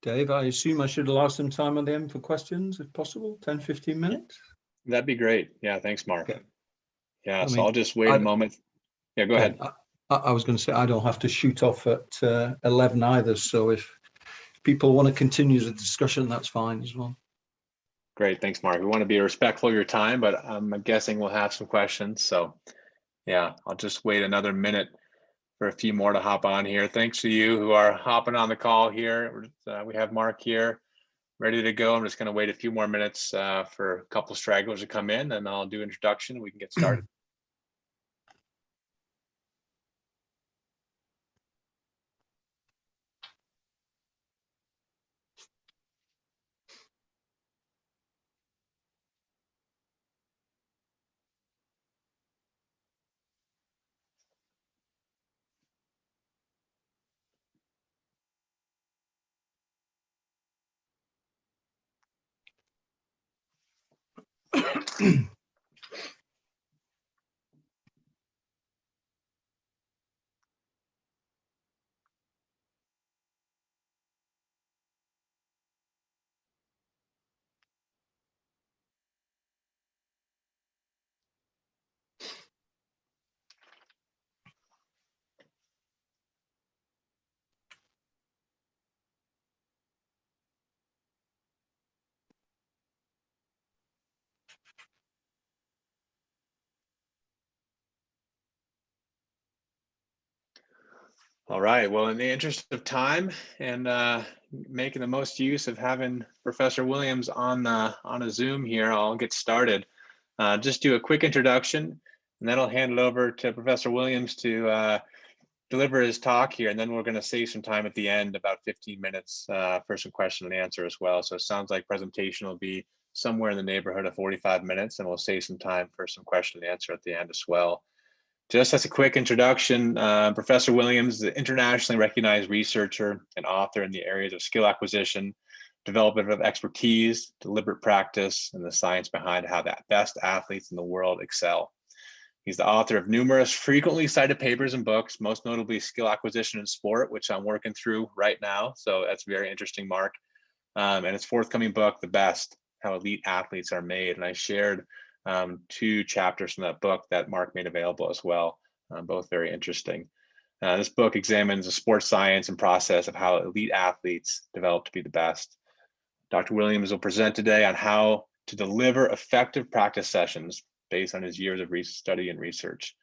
Dave, I assume I should allow some time on the end for questions, if possible, 10, 15 minutes? That'd be great. Yeah, thanks, Mark. Okay. Yeah, so I'll just wait a moment. Yeah, go ahead. I was going to say, I don't have to shoot off at 11 either, so if people want to continue the discussion, that's fine as well. Great, thanks, Mark. We want to be respectful of your time, but I'm guessing we'll have some questions. So yeah, I'll just wait another minute for a few more to hop on here. Thanks to you who are hopping on the call here. We have Mark here ready to go. I'm just going to wait a few more minutes for a couple stragglers to come in, and I'll do introduction and we can get started. All right, well, in the interest of time and making the most use of having Professor Williams on a Zoom here, I'll get started. Just do a quick introduction, and then I'll hand it over to Professor Williams to deliver his talk here, and then we're going to save some time at the end, about 15 minutes for some question and answer as well. So it sounds like presentation will be somewhere in the neighborhood of 45 minutes, and we'll save some time for some question and answer at the end as well. Just as a quick introduction, Professor Williams is an internationally recognized researcher and author in the areas of skill acquisition, development of expertise, deliberate practice, and the science behind how the best athletes in the world excel. He's the author of numerous frequently cited papers and books, most notably Skill Acquisition in Sport, which I'm working through right now. So that's very interesting, Mark. And his forthcoming book, The Best, How Elite Athletes Are Made. And I shared 2 chapters from that book that Mark made available as well, both very interesting. This book examines the sports science and process of how elite athletes develop to be the best. Dr. Williams will present today on how to deliver effective practice sessions based on his years of study and research.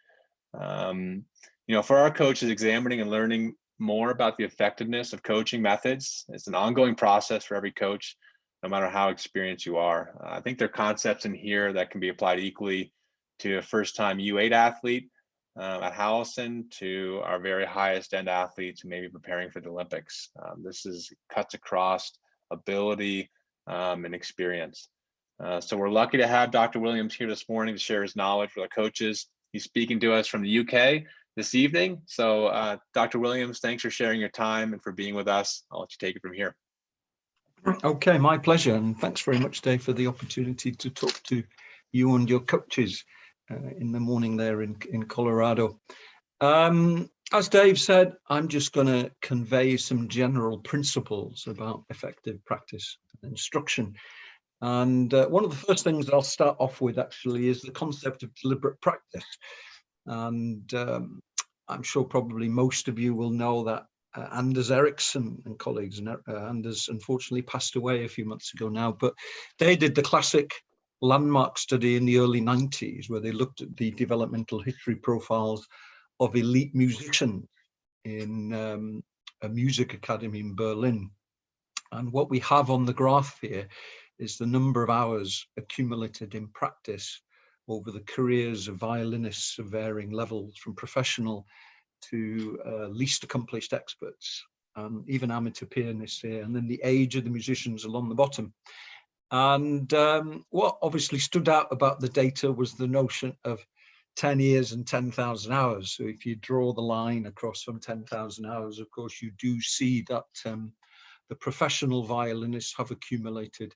For our coaches, examining and learning more about the effectiveness of coaching methods, it's an ongoing process for every coach, no matter how experienced you are. I think there are concepts in here that can be applied equally to a first-time U8 athlete at Howelson to our very highest end athletes who may be preparing for the Olympics. This cuts across ability and experience. So we're lucky to have Dr. Williams here this morning to share his knowledge with our coaches. He's speaking to us from the UK this evening. So Dr. Williams, thanks for sharing your time and for being with us. I'll let you take it from here. Okay, my pleasure. And thanks very much, Dave, for the opportunity to talk to you and your coaches in the morning there in Colorado. As Dave said, I'm just going to convey some general principles about effective practice and instruction. And one of the first things I'll start off with actually is the concept of deliberate practice. And I'm sure probably most of you will know that Anders Ericsson and colleagues, and Anders unfortunately passed away a few months ago now, but they did the classic landmark study in the early 90s where they looked at the developmental history profiles of elite musicians in a music academy in Berlin. And what we have on the graph here is the number of hours accumulated in practice over the careers of violinists of varying levels, from professional to least accomplished experts, even amateur pianists here, and then the age of the musicians along the bottom. And what obviously stood out about the data was the notion of 10 years and 10,000 hours. So if you draw the line across from 10,000 hours, of course, you do see that the professional violinists have accumulated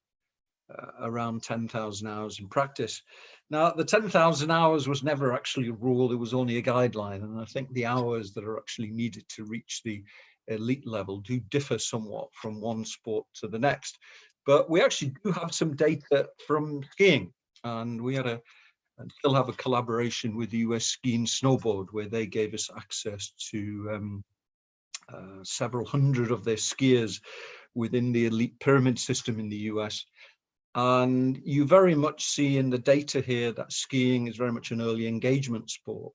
around 10,000 hours in practice. Now, the 10,000 hours was never actually a rule, it was only a guideline. And I think the hours that are actually needed to reach the elite level do differ somewhat from one sport to the next. But we actually do have some data from skiing, and we had and still have a collaboration with the US Ski and Snowboard, where they gave us access to several hundred of their skiers within the elite pyramid system in the US. And you very much see in the data here that skiing is very much an early engagement sport,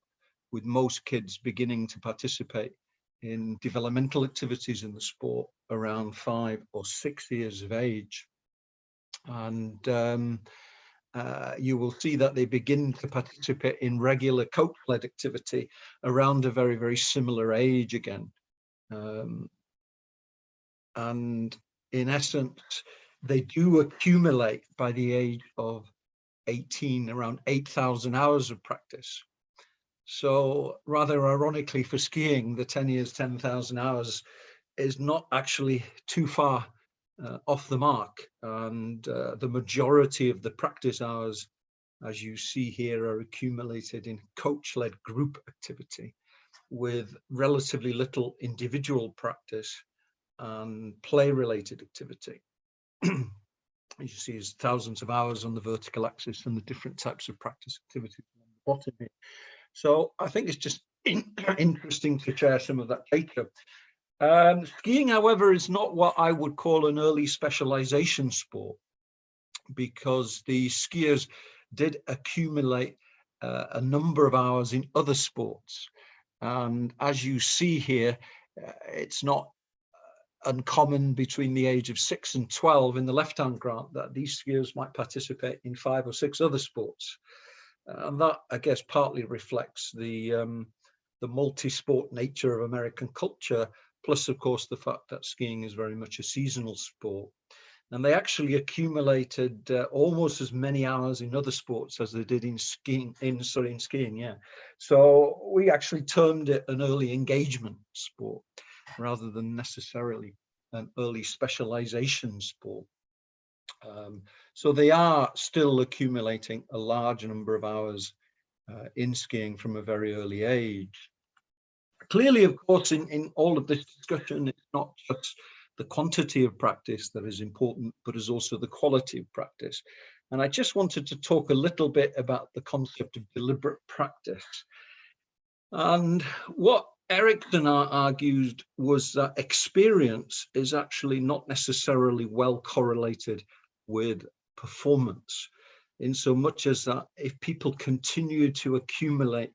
with most kids beginning to participate in developmental activities in the sport around 5 or 6 years of age. And you will see that they begin to participate in regular coach-led activity around a very, very similar age again. And in essence, they do accumulate by the age of 18, around 8,000 hours of practice. So rather ironically for skiing, the 10 years, 10,000 hours is not actually too far off the mark. And the majority of the practice hours, as you see here, are accumulated in coach-led group activity with relatively little individual practice and play-related activity. As you see, there's thousands of hours on the vertical axis and the different types of practice activities on the bottom here. So I think it's just interesting to share some of that data. Skiing, however, is not what I would call an early specialization sport, because the skiers did accumulate a number of hours in other sports. And as you see here, it's not uncommon between the age of 6 and 12 in the left-hand graph that these skiers might participate in 5 or 6 other sports. And that, I guess, partly reflects the multi-sport nature of American culture, plus, of course, the fact that skiing is very much a seasonal sport. And they actually accumulated almost as many hours in other sports as they did in skiing. Yeah. So we actually termed it an early engagement sport, rather than necessarily an early specialization sport. So they are still accumulating a large number of hours in skiing from a very early age. Clearly, of course, in all of this discussion, it's not just the quantity of practice that is important, but is also the quality of practice. And I just wanted to talk a little bit about the concept of deliberate practice. And what Erickson argued was that experience is actually not necessarily well correlated with performance, in so much as that if people continue to accumulate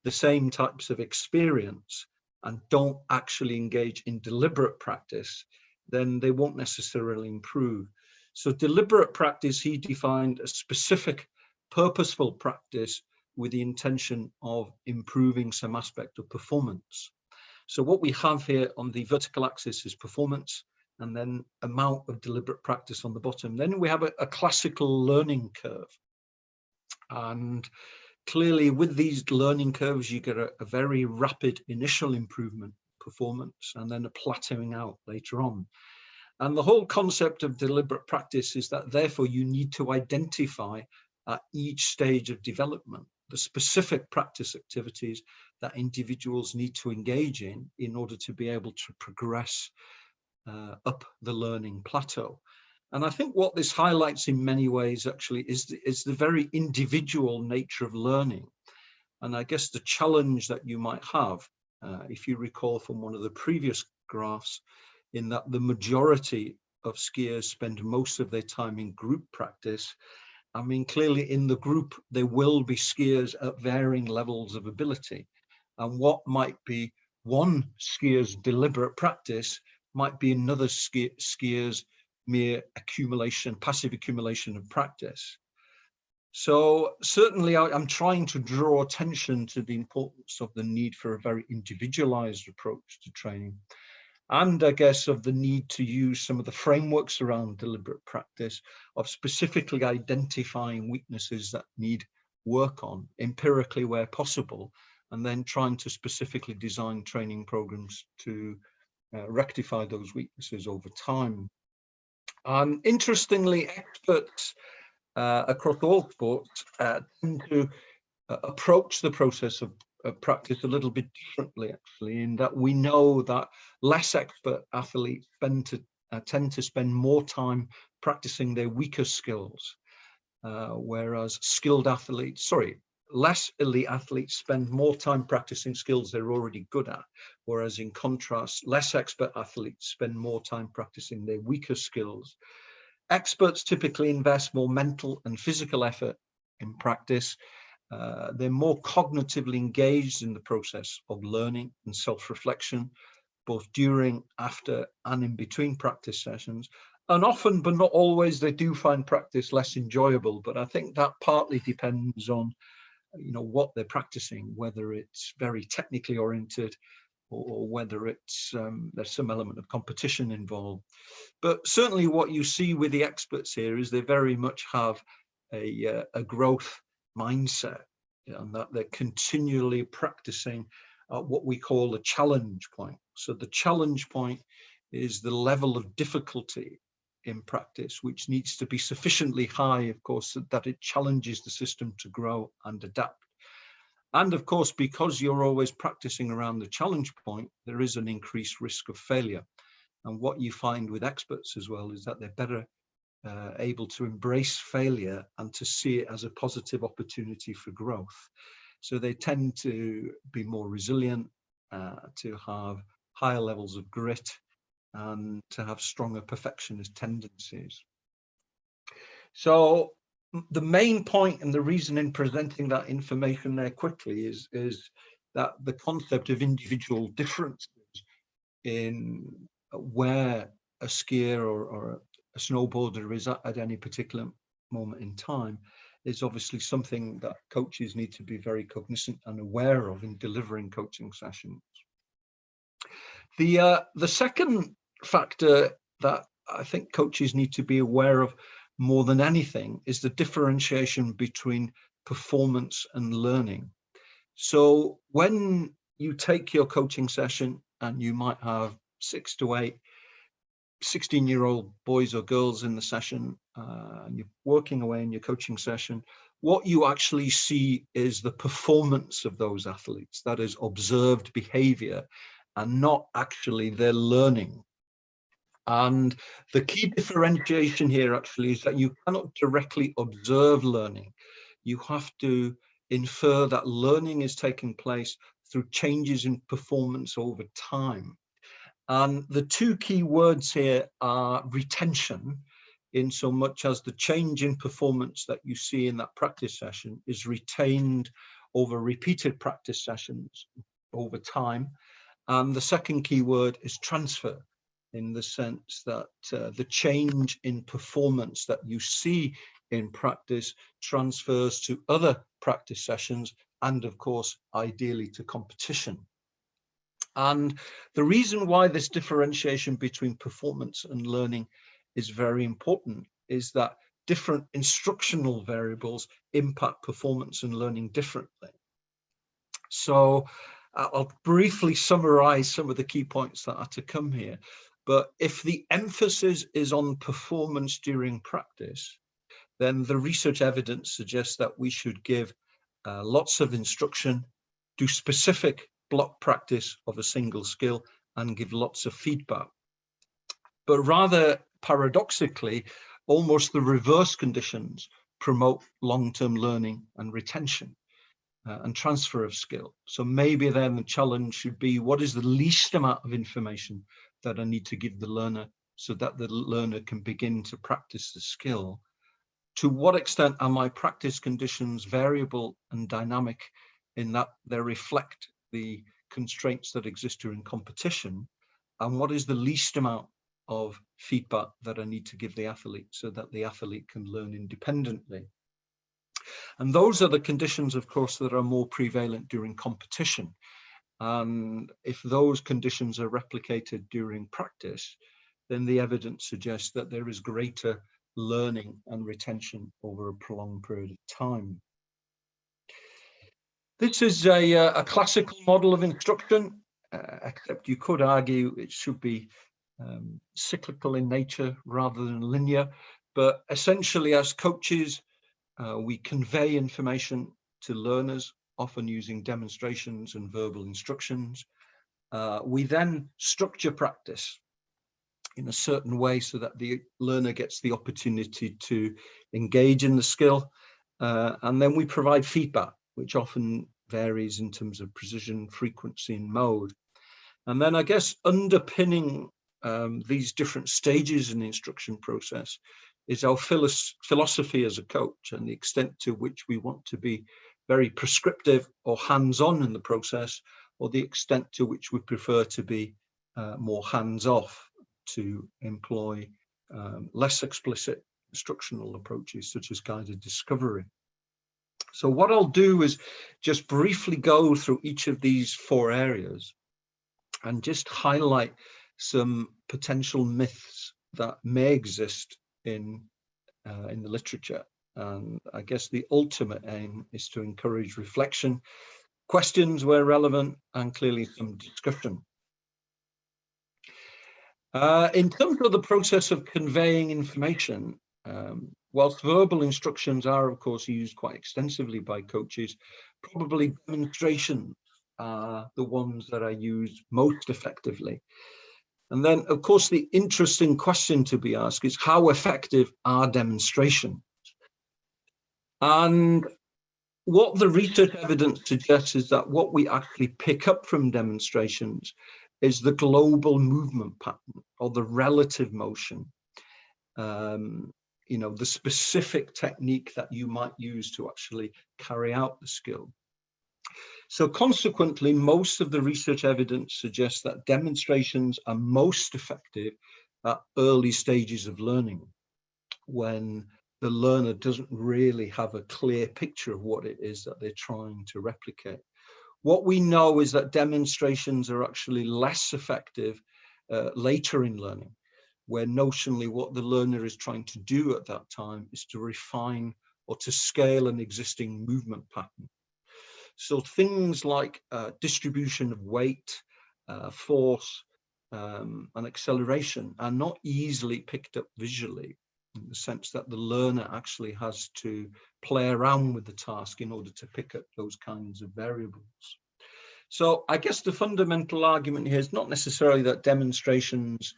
the same types of experience and don't actually engage in deliberate practice, then they won't necessarily improve. So deliberate practice, he defined a specific purposeful practice with the intention of improving some aspect of performance. So what we have here on the vertical axis is performance, and then amount of deliberate practice on the bottom. Then we have a classical learning curve. And clearly with these learning curves, you get a very rapid initial improvement performance and then a plateauing out later on. And the whole concept of deliberate practice is that therefore you need to identify at each stage of development the specific practice activities that individuals need to engage in order to be able to progress up the learning plateau. And I think what this highlights in many ways actually is the very individual nature of learning. And I guess the challenge that you might have, if you recall from one of the previous graphs, in that the majority of skiers spend most of their time in group practice. I mean, clearly in the group, there will be skiers at varying levels of ability. And what might be one skier's deliberate practice might be another skier's mere accumulation, passive accumulation of practice. So certainly I'm trying to draw attention to the importance of the need for a very individualized approach to training. And I guess of the need to use some of the frameworks around deliberate practice of specifically identifying weaknesses that need work on empirically where possible, and then trying to specifically design training programs to rectify those weaknesses over time. Interestingly, experts across all sports tend to approach the process of practice a little bit differently, actually, in that we know that less expert athletes tend to spend more time practicing their weaker skills, whereas less elite athletes spend more time practicing skills they're already good at, whereas in contrast, less expert athletes spend more time practicing their weaker skills. Experts typically invest more mental and physical effort in practice. They're more cognitively engaged in the process of learning and self-reflection, both during, after, and in between practice sessions. And often, but not always, they do find practice less enjoyable. But I think that partly depends on, what they're practicing, whether it's very technically oriented or whether it's there's some element of competition involved. But certainly what you see with the experts here is they very much have a growth mindset, and that they're continually practicing what we call a challenge point. So the challenge point is the level of difficulty in practice, which needs to be sufficiently high, of course, that it challenges the system to grow and adapt. And of course, because you're always practicing around the challenge point, there is an increased risk of failure. And what you find with experts as well is that they're better able to embrace failure and to see it as a positive opportunity for growth. So they tend to be more resilient, to have higher levels of grit, and to have stronger perfectionist tendencies. So the main point and the reason in presenting that information there quickly is that the concept of individual differences in where a skier or a snowboarder is at any particular moment in time is obviously something that coaches need to be very cognizant and aware of in delivering coaching sessions. The second factor that I think coaches need to be aware of more than anything is the differentiation between performance and learning. So when you take your coaching session and you might have 6 to 8 16-year-old boys or girls in the session, and you're working away in your coaching session, what you actually see is the performance of those athletes, that is observed behavior, and not actually their learning. And the key differentiation here actually is that you cannot directly observe learning. You have to infer that learning is taking place through changes in performance over time. And the two key words here are retention, in so much as the change in performance that you see in that practice session is retained over repeated practice sessions over time. And the second key word is transfer, in the sense that the change in performance that you see in practice transfers to other practice sessions and, of course, ideally to competition. And the reason why this differentiation between performance and learning is very important is that different instructional variables impact performance and learning differently. So I'll briefly summarize some of the key points that are to come here. But if the emphasis is on performance during practice, then the research evidence suggests that we should give lots of instruction, do specific block practice of a single skill, and give lots of feedback. But rather paradoxically, almost the reverse conditions promote long-term learning and retention and transfer of skill. So maybe then the challenge should be, what is the least amount of information that I need to give the learner so that the learner can begin to practice the skill? To what extent are my practice conditions variable and dynamic in that they reflect the constraints that exist during competition? And what is the least amount of feedback that I need to give the athlete so that the athlete can learn independently? And those are the conditions, of course, that are more prevalent during competition. And if those conditions are replicated during practice, then the evidence suggests that there is greater learning and retention over a prolonged period of time. This is a classical model of instruction, except you could argue it should be cyclical in nature rather than linear. But essentially, as coaches, we convey information to learners often using demonstrations and verbal instructions. We then structure practice in a certain way so that the learner gets the opportunity to engage in the skill. And then we provide feedback, which often varies in terms of precision, frequency, and mode. And then I guess underpinning these different stages in the instruction process is our philosophy as a coach, and the extent to which we want to be very prescriptive or hands-on in the process, or the extent to which we prefer to be more hands-off, to employ less explicit instructional approaches such as guided discovery. So what I'll do is just briefly go through each of these 4 areas and just highlight some potential myths that may exist in the literature. And I guess the ultimate aim is to encourage reflection, questions where relevant, and clearly some discussion. In terms of the process of conveying information, whilst verbal instructions are, of course, used quite extensively by coaches, probably demonstrations are the ones that are used most effectively. And then, of course, the interesting question to be asked is, how effective are demonstrations? And what the research evidence suggests is that what we actually pick up from demonstrations is the global movement pattern, or the relative motion, you know, the specific technique that you might use to actually carry out the skill. So consequently, most of the research evidence suggests that demonstrations are most effective at early stages of learning, when the learner doesn't really have a clear picture of what it is that they're trying to replicate. What we know is that demonstrations are actually less effective later in learning, where notionally what the learner is trying to do at that time is to refine or to scale an existing movement pattern. So things like distribution of weight, force, and acceleration are not easily picked up visually, in the sense that the learner actually has to play around with the task in order to pick up those kinds of variables. So I guess the fundamental argument here is not necessarily that demonstrations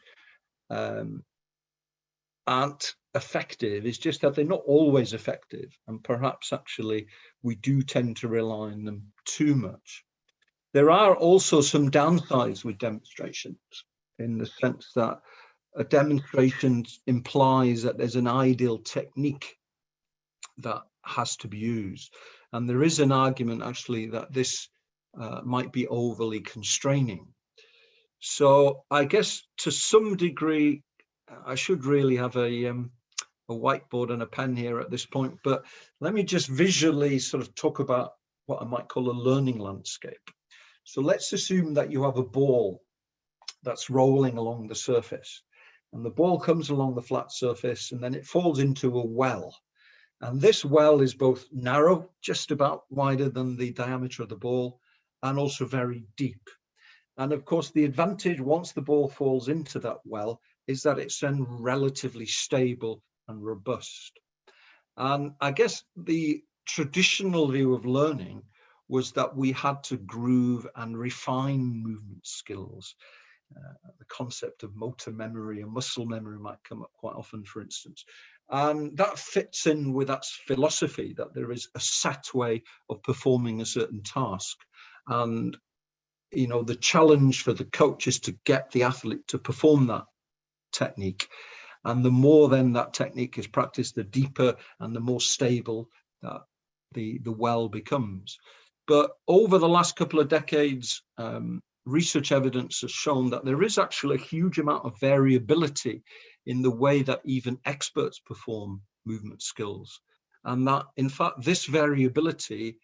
aren't effective, it's just that they're not always effective, and perhaps actually we do tend to rely on them too much. There are also some downsides with demonstrations, in the sense that a demonstration implies that there's an ideal technique that has to be used. And there is an argument actually that this might be overly constraining. So I guess to some degree, I should really have a whiteboard and a pen here at this point, but let me just visually sort of talk about what I might call a learning landscape. So let's assume that you have a ball that's rolling along the surface, and the ball comes along the flat surface and then it falls into a well. And this well is both narrow, just about wider than the diameter of the ball, and also very deep. And of course, the advantage once the ball falls into that well is that it's then relatively stable and robust. And I guess the traditional view of learning was that we had to groove and refine movement skills. The concept of motor memory and muscle memory might come up quite often, for instance. And that fits in with that philosophy that there is a set way of performing a certain task. And, you know, the challenge for the coach is to get the athlete to perform that technique. And the more then that technique is practiced, the deeper and the more stable that the well becomes. But over the last couple of decades, research evidence has shown that there is actually a huge amount of variability in the way that even experts perform movement skills. And that, in fact, this variability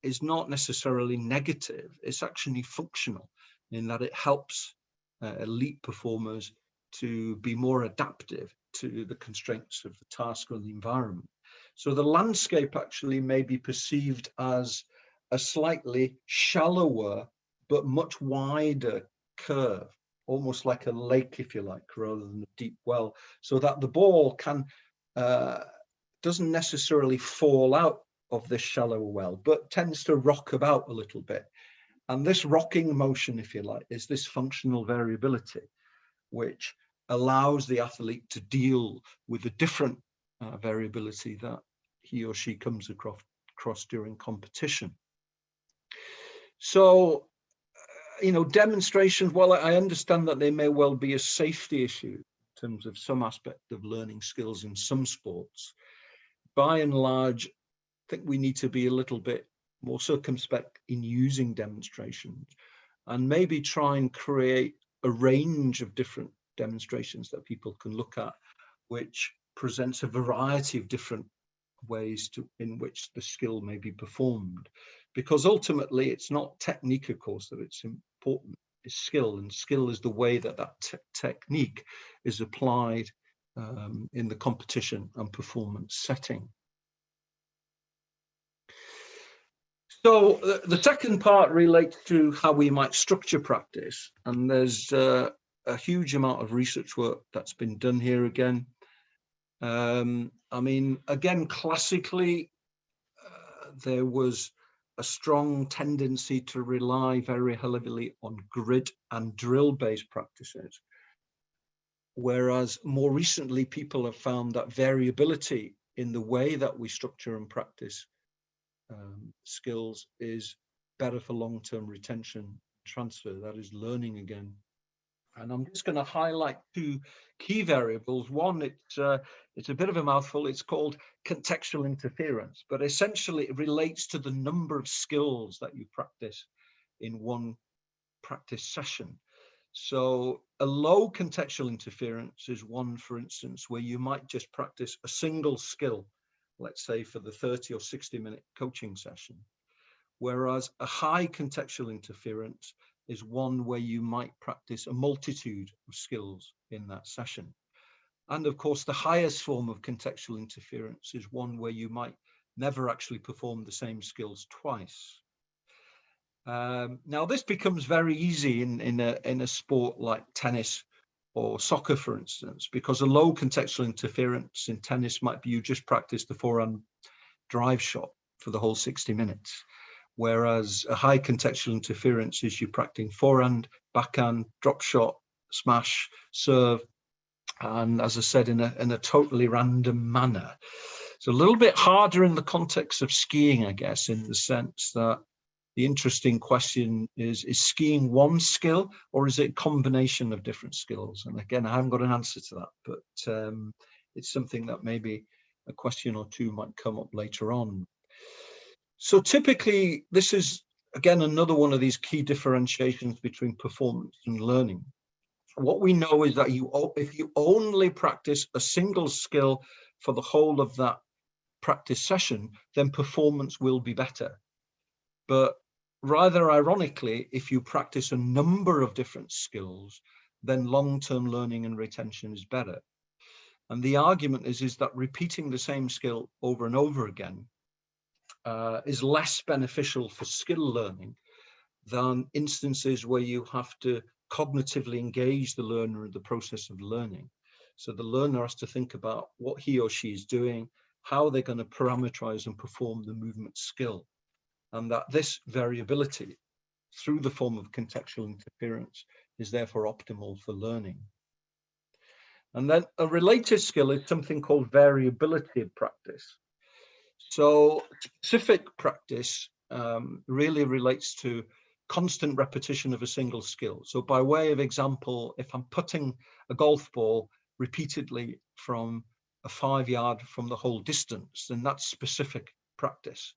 is not necessarily negative. It's actually functional, in that it helps elite performers to be more adaptive to the constraints of the task or the environment. So the landscape actually may be perceived as a slightly shallower but much wider curve, almost like a lake, if you like, rather than a deep well, so that the ball can doesn't necessarily fall out of this shallow well, but tends to rock about a little bit. And this rocking motion, if you like, is this functional variability, which allows the athlete to deal with the different variability that he or she comes across during competition. So, demonstrations, well, I understand that they may well be a safety issue in terms of some aspect of learning skills in some sports. By and large, I think we need to be a little bit more circumspect in using demonstrations and maybe try and create a range of different demonstrations that people can look at, which presents a variety of different ways in which the skill may be performed. Because ultimately, it's not technique, of course, that it's important, it's skill, and skill is the way that technique is applied in the competition and performance setting. So the second part relates to how we might structure practice, and there's a huge amount of research work that's been done here again. Again, classically, there was a strong tendency to rely very heavily on grid and drill-based practices, whereas more recently, people have found that variability in the way that we structure and practice skills is better for long-term retention transfer, that is learning again. And I'm just going to highlight two key variables. One, it's a bit of a mouthful. It's called contextual interference, but essentially it relates to the number of skills that you practice in one practice session. So a low contextual interference is one, for instance, where you might just practice a single skill, let's say for the 30 or 60-minute coaching session. Whereas a high contextual interference is one where you might practice a multitude of skills in that session. And of course, the highest form of contextual interference is one where you might never actually perform the same skills twice. Now, this becomes very easy in a sport like tennis or soccer, for instance, because a low contextual interference in tennis might be you just practice the forehand drive shot for the whole 60 minutes. Whereas a high contextual interference is you practicing forehand, backhand, drop shot, smash, serve, and as I said, in a totally random manner. It's a little bit harder in the context of skiing, I guess, in the sense that the interesting question is skiing one skill or is it a combination of different skills? And again, I haven't got an answer to that, but it's something that maybe a question or two might come up later on. So typically, this is, again, another one of these key differentiations between performance and learning. What we know is that if you only practice a single skill for the whole of that practice session, then performance will be better. But rather ironically, if you practice a number of different skills, then long-term learning and retention is better. And the argument is that repeating the same skill over and over again is less beneficial for skill learning than instances where you have to cognitively engage the learner in the process of learning. So the learner has to think about what he or she is doing, how they're going to parameterize and perform the movement skill, and that this variability through the form of contextual interference is therefore optimal for learning. And then a related skill is something called variability of practice. So specific practice really relates to constant repetition of a single skill. So by way of example, if I'm putting a golf ball repeatedly from a 5-yard from the whole distance, then that's specific practice.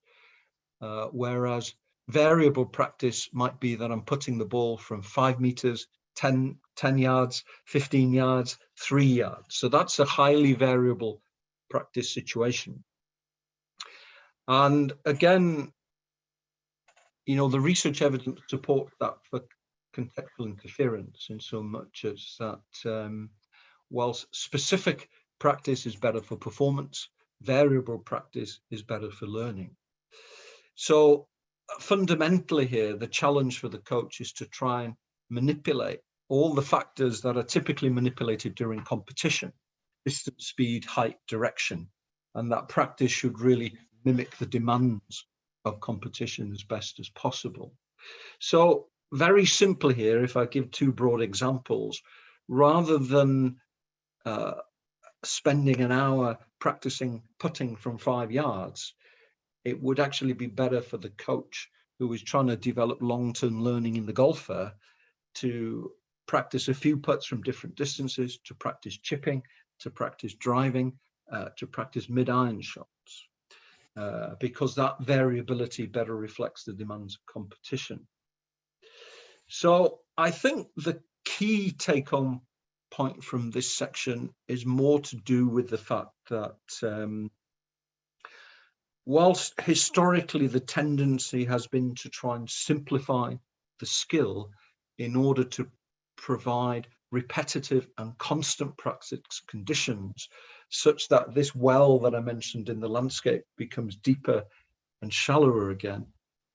Whereas variable practice might be that I'm putting the ball from 5 meters, 10 yards, 15 yards, 3 yards. So that's a highly variable practice situation. And again, the research evidence supports that for contextual interference in so much as that whilst specific practice is better for performance, variable practice is better for learning. So fundamentally here, the challenge for the coach is to try and manipulate all the factors that are typically manipulated during competition: distance, speed, height, direction. And that practice should really mimic the demands of competition as best as possible. So very simply here, if I give two broad examples, rather than spending an hour practicing putting from 5 yards, it would actually be better for the coach who is trying to develop long-term learning in the golfer to practice a few putts from different distances, to practice chipping, to practice driving, to practice mid-iron shots, because that variability better reflects the demands of competition. So I think the key take-home point from this section is more to do with the fact that whilst historically the tendency has been to try and simplify the skill in order to provide repetitive and constant practice conditions such that this well that I mentioned in the landscape becomes deeper and shallower again,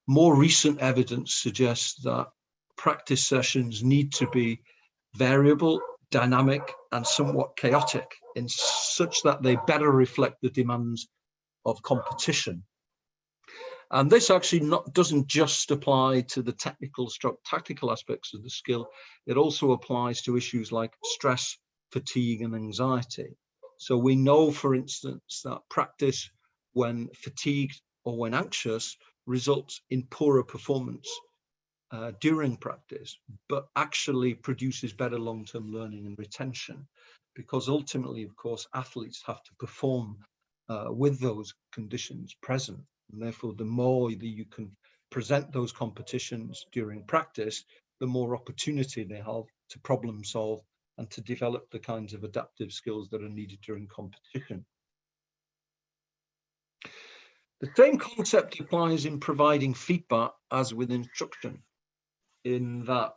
more recent evidence suggests that practice sessions need to be variable, dynamic, and somewhat chaotic in such that they better reflect the demands of competition. And this actually doesn't just apply to the technical stroke tactical aspects of the skill. It also applies to issues like stress, fatigue, and anxiety. So we know, for instance, that practice when fatigued or when anxious results in poorer performance during practice, but actually produces better long-term learning and retention, because ultimately, of course, athletes have to perform with those conditions present. And therefore, the more that you can present those competitions during practice, the more opportunity they have to problem solve and to develop the kinds of adaptive skills that are needed during competition. The same concept applies in providing feedback as with instruction, in that,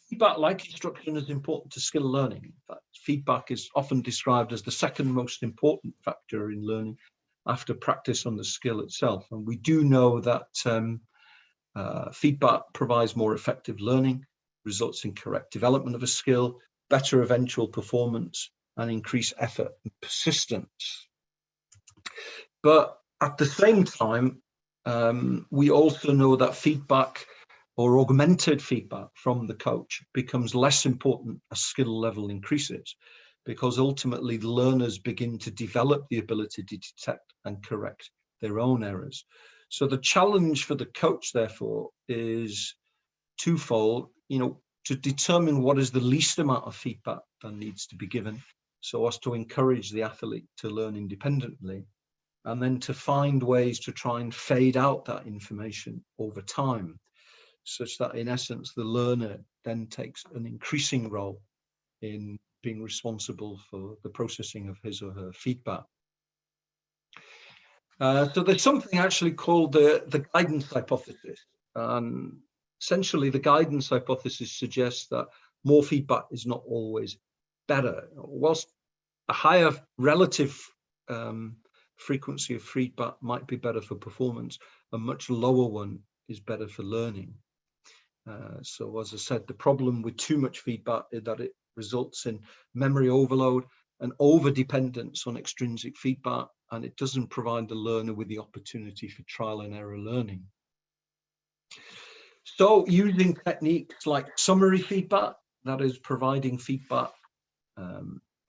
feedback, like instruction, is important to skill learning. In fact, feedback is often described as the second most important factor in learning after practice on the skill itself. And we do know that feedback provides more effective learning, results in correct development of a skill, better eventual performance, and increased effort and persistence. But at the same time, we also know that feedback or augmented feedback from the coach becomes less important as skill level increases, because ultimately the learners begin to develop the ability to detect and correct their own errors. So the challenge for the coach, therefore, is twofold, to determine what is the least amount of feedback that needs to be given so as to encourage the athlete to learn independently, and then to find ways to try and fade out that information over time, such that in essence the learner then takes an increasing role in being responsible for the processing of his or her feedback. So there's something actually called the guidance hypothesis. Essentially, the guidance hypothesis suggests that more feedback is not always better. Whilst a higher relative frequency of feedback might be better for performance, a much lower one is better for learning. So as I said, the problem with too much feedback is that it results in memory overload and over dependence on extrinsic feedback, and it doesn't provide the learner with the opportunity for trial and error learning. So using techniques like summary feedback, that is providing feedback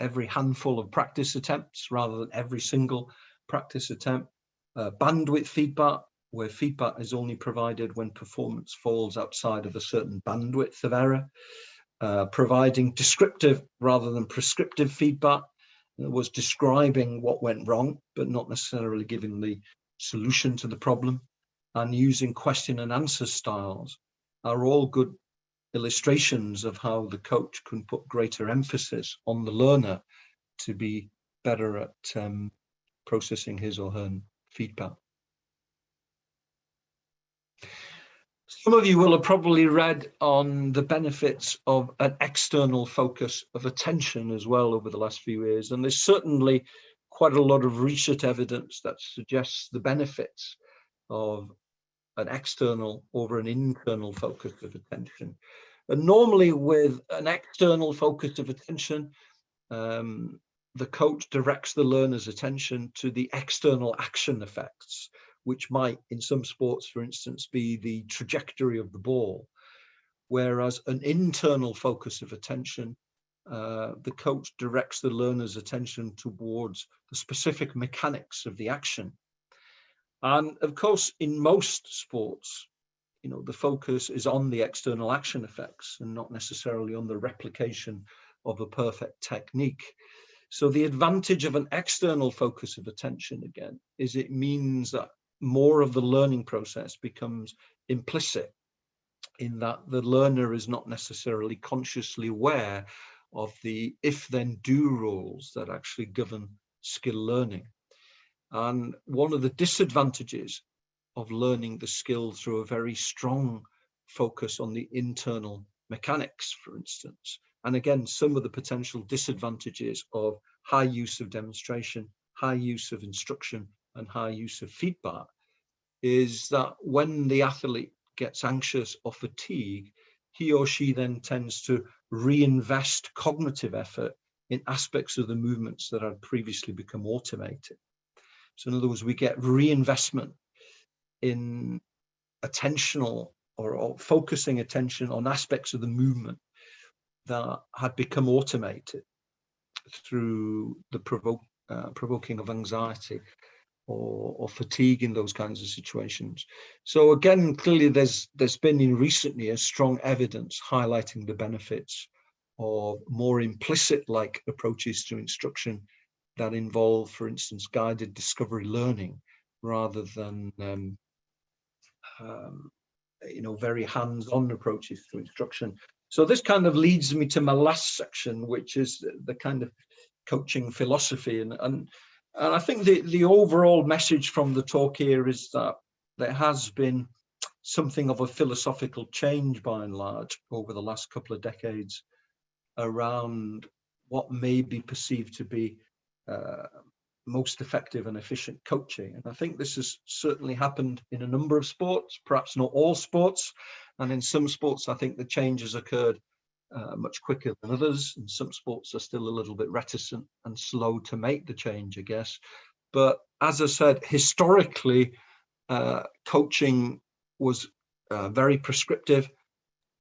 every handful of practice attempts rather than every single practice attempt, bandwidth feedback, where feedback is only provided when performance falls outside of a certain bandwidth of error, providing descriptive rather than prescriptive feedback, was describing what went wrong, but not necessarily giving the solution to the problem, and using question and answer styles are all good illustrations of how the coach can put greater emphasis on the learner to be better at processing his or her feedback. Some of you will have probably read on the benefits of an external focus of attention as well over the last few years. And there's certainly quite a lot of research evidence that suggests the benefits of an external over an internal focus of attention. And normally with an external focus of attention, the coach directs the learner's attention to the external action effects, which might, in some sports, for instance, be the trajectory of the ball, whereas an internal focus of attention, the coach directs the learner's attention towards the specific mechanics of the action. And of course, in most sports, the focus is on the external action effects and not necessarily on the replication of a perfect technique. So the advantage of an external focus of attention, again, is it means that more of the learning process becomes implicit, in that the learner is not necessarily consciously aware of the if-then-do rules that actually govern skill learning. And one of the disadvantages of learning the skill through a very strong focus on the internal mechanics, for instance, and again, some of the potential disadvantages of high use of demonstration, high use of instruction, and high use of feedback, is that when the athlete gets anxious or fatigued, he or she then tends to reinvest cognitive effort in aspects of the movements that had previously become automated. So in other words, we get reinvestment in attentional or focusing attention on aspects of the movement that had become automated through the provoking of anxiety or fatigue in those kinds of situations. So again, clearly there's been in recent years strong evidence highlighting the benefits of more implicit-like approaches to instruction that involve, for instance, guided discovery learning rather than very hands-on approaches to instruction. So this kind of leads me to my last section, which is the kind of coaching philosophy. And I think the overall message from the talk here is that there has been something of a philosophical change, by and large, over the last couple of decades around what may be perceived to be most effective and efficient coaching. And I think this has certainly happened in a number of sports, perhaps not all sports. And in some sports, I think the change has occurred much quicker than others. And some sports are still a little bit reticent and slow to make the change, I guess. But as I said, historically, coaching was very prescriptive,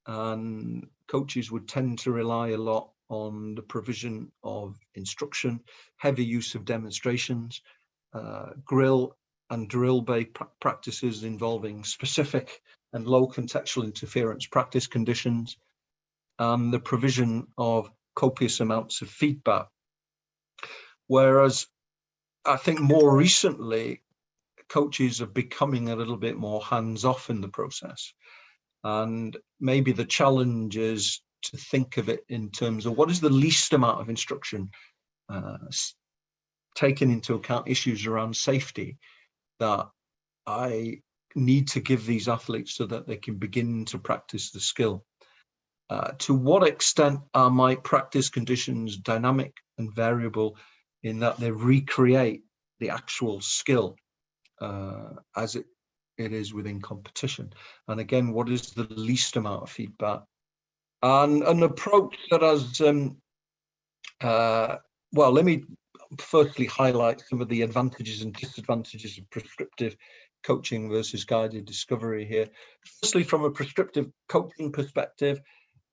and coaches would tend to rely a lot on the provision of instruction, heavy use of demonstrations, grill and drill-based practices involving specific and low contextual interference practice conditions, and the provision of copious amounts of feedback. Whereas I think more recently, coaches are becoming a little bit more hands-off in the process. And maybe the challenge is to think of it in terms of what is the least amount of instruction, taking into account issues around safety, that I need to give these athletes so that they can begin to practice the skill. To what extent are my practice conditions dynamic and variable in that they recreate the actual skill as it is within competition? And again, what is the least amount of feedback? And an approach that has, well, let me firstly highlight some of the advantages and disadvantages of prescriptive coaching versus guided discovery here. Firstly, from a prescriptive coaching perspective,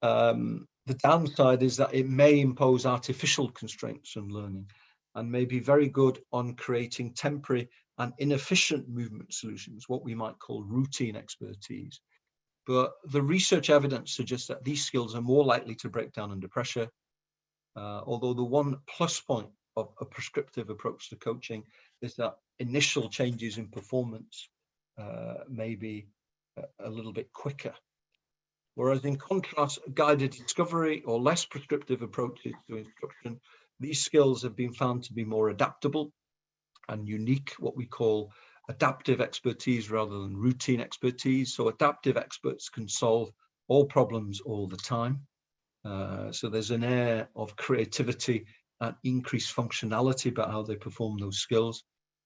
the downside is that it may impose artificial constraints on learning and may be very good on creating temporary and inefficient movement solutions, what we might call routine expertise. But the research evidence suggests that these skills are more likely to break down under pressure, although the one plus point of a prescriptive approach to coaching is that initial changes in performance may be a little bit quicker. Whereas in contrast, guided discovery or less prescriptive approaches to instruction, these skills have been found to be more adaptable and unique, what we call adaptive expertise rather than routine expertise. So adaptive experts can solve all problems all the time. So there's an air of creativity and increased functionality about how they perform those skills.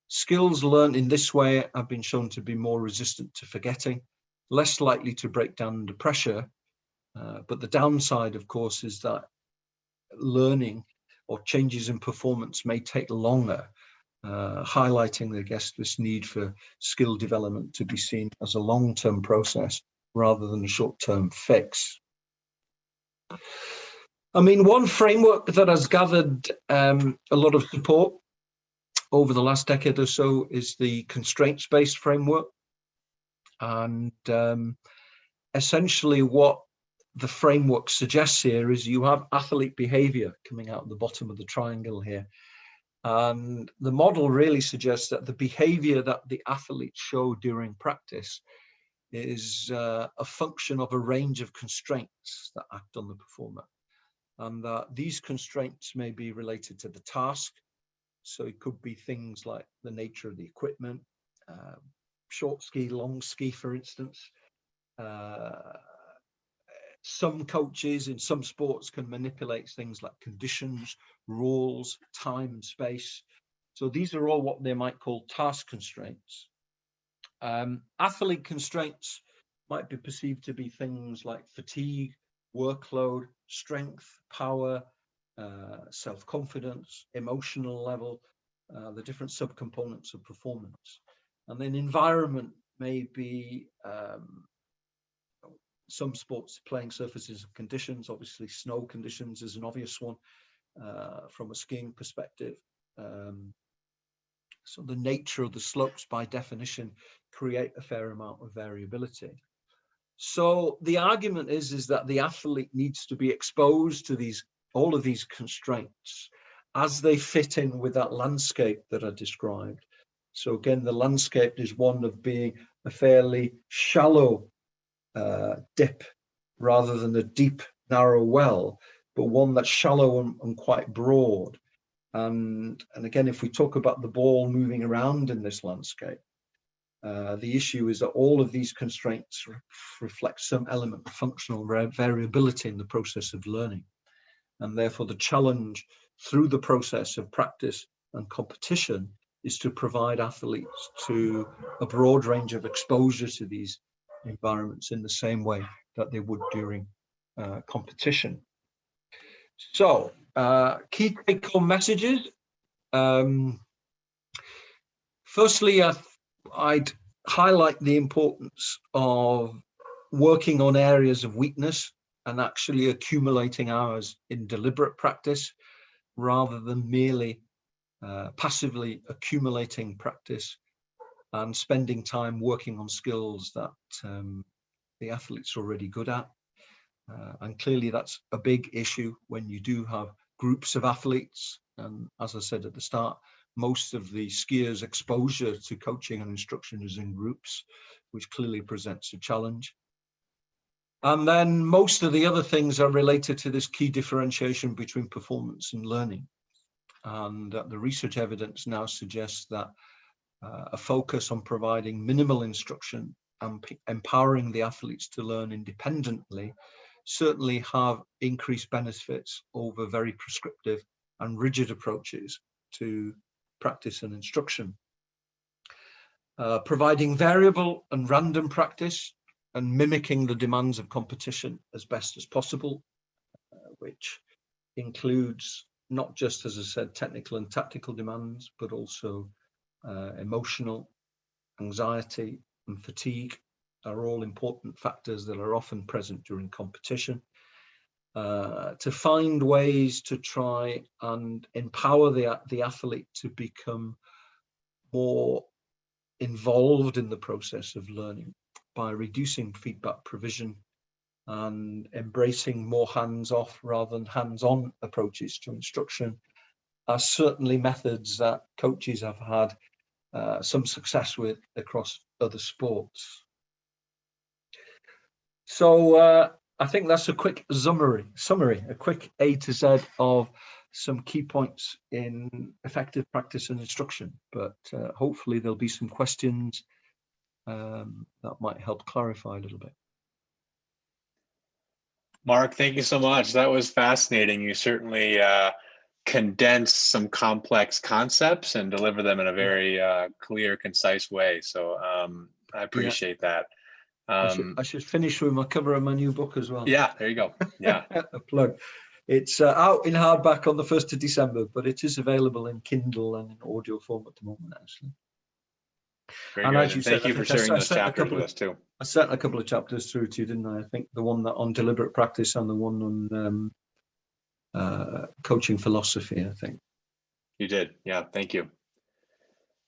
Skills learned in this way have been shown to be more resistant to forgetting, less likely to break down under pressure. But the downside, of course, is that learning or changes in performance may take longer, highlighting, I guess, this need for skill development to be seen as a long-term process rather than a short-term fix. I mean, one framework that has gathered a lot of support over the last decade or so is the constraints-based framework. And essentially what the framework suggests here is you have athlete behavior coming out of the bottom of the triangle here. And the model really suggests that the behavior that the athletes show during practice is a function of a range of constraints that act on the performer. And that these constraints may be related to the task. So it could be things like the nature of the equipment, short ski, long ski, for instance. Some coaches in some sports can manipulate things like conditions, rules, time and space. So these are all what they might call task constraints. Athlete constraints might be perceived to be things like fatigue, workload, strength, power, self-confidence, emotional level, the different subcomponents of performance. And then environment may be some sports, playing surfaces and conditions. Obviously snow conditions is an obvious one from a skiing perspective. So the nature of the slopes by definition create a fair amount of variability. So the argument is that the athlete needs to be exposed to all of these constraints as they fit in with that landscape that I described. So again, the landscape is one of being a fairly shallow dip rather than a deep, narrow well, but one that's shallow and quite broad. And again, if we talk about the ball moving around in this landscape, the issue is that all of these constraints reflect some element of functional variability in the process of learning. And therefore, the challenge through the process of practice and competition is to provide athletes to a broad range of exposure to these environments in the same way that they would during competition. So, key take-home messages. Firstly, I'd highlight the importance of working on areas of weakness and actually accumulating hours in deliberate practice rather than merely passively accumulating practice and spending time working on skills that the athlete's already good at. And clearly that's a big issue when you do have groups of athletes. And as I said at the start, most of the skiers' exposure to coaching and instruction is in groups, which clearly presents a challenge. And then most of the other things are related to this key differentiation between performance and learning. And the research evidence now suggests that a focus on providing minimal instruction and empowering the athletes to learn independently certainly have increased benefits over very prescriptive and rigid approaches to practice and instruction. Providing variable and random practice and mimicking the demands of competition as best as possible, which includes not just, as I said, technical and tactical demands, but also emotional, anxiety and fatigue are all important factors that are often present during competition. To find ways to try and empower the athlete to become more involved in the process of learning by reducing feedback provision and embracing more hands-off rather than hands-on approaches to instruction are certainly methods that coaches have had some success with across other sports. So I think that's a quick summary, a quick A to Z of some key points in effective practice and instruction, but hopefully there'll be some questions that might help clarify a little bit. Mark, thank you so much. That was fascinating. You certainly condense some complex concepts and deliver them in a very clear, concise way. So I appreciate that. I should finish with my cover of my new book as well. Yeah, there you go. Yeah. A plug. It's out in hardback on the 1st of December, but it is available in Kindle and in audio form at the moment, actually. Very And good. as you And said, thank I you for think I sharing those sent a chapters couple with of us too. I sent a couple of chapters through to you, didn't I? I think the one that on deliberate practice and the one on coaching philosophy, I think. You did. Yeah, thank you.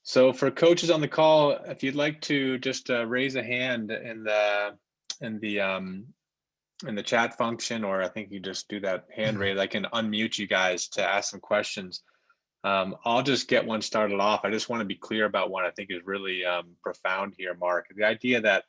So for coaches on the call, if you'd like to just raise a hand in the chat function, or I think you just do that hand raise, I can unmute you guys to ask some questions. I'll just get one started off. I just want to be clear about one I think is really profound here, Mark. The idea that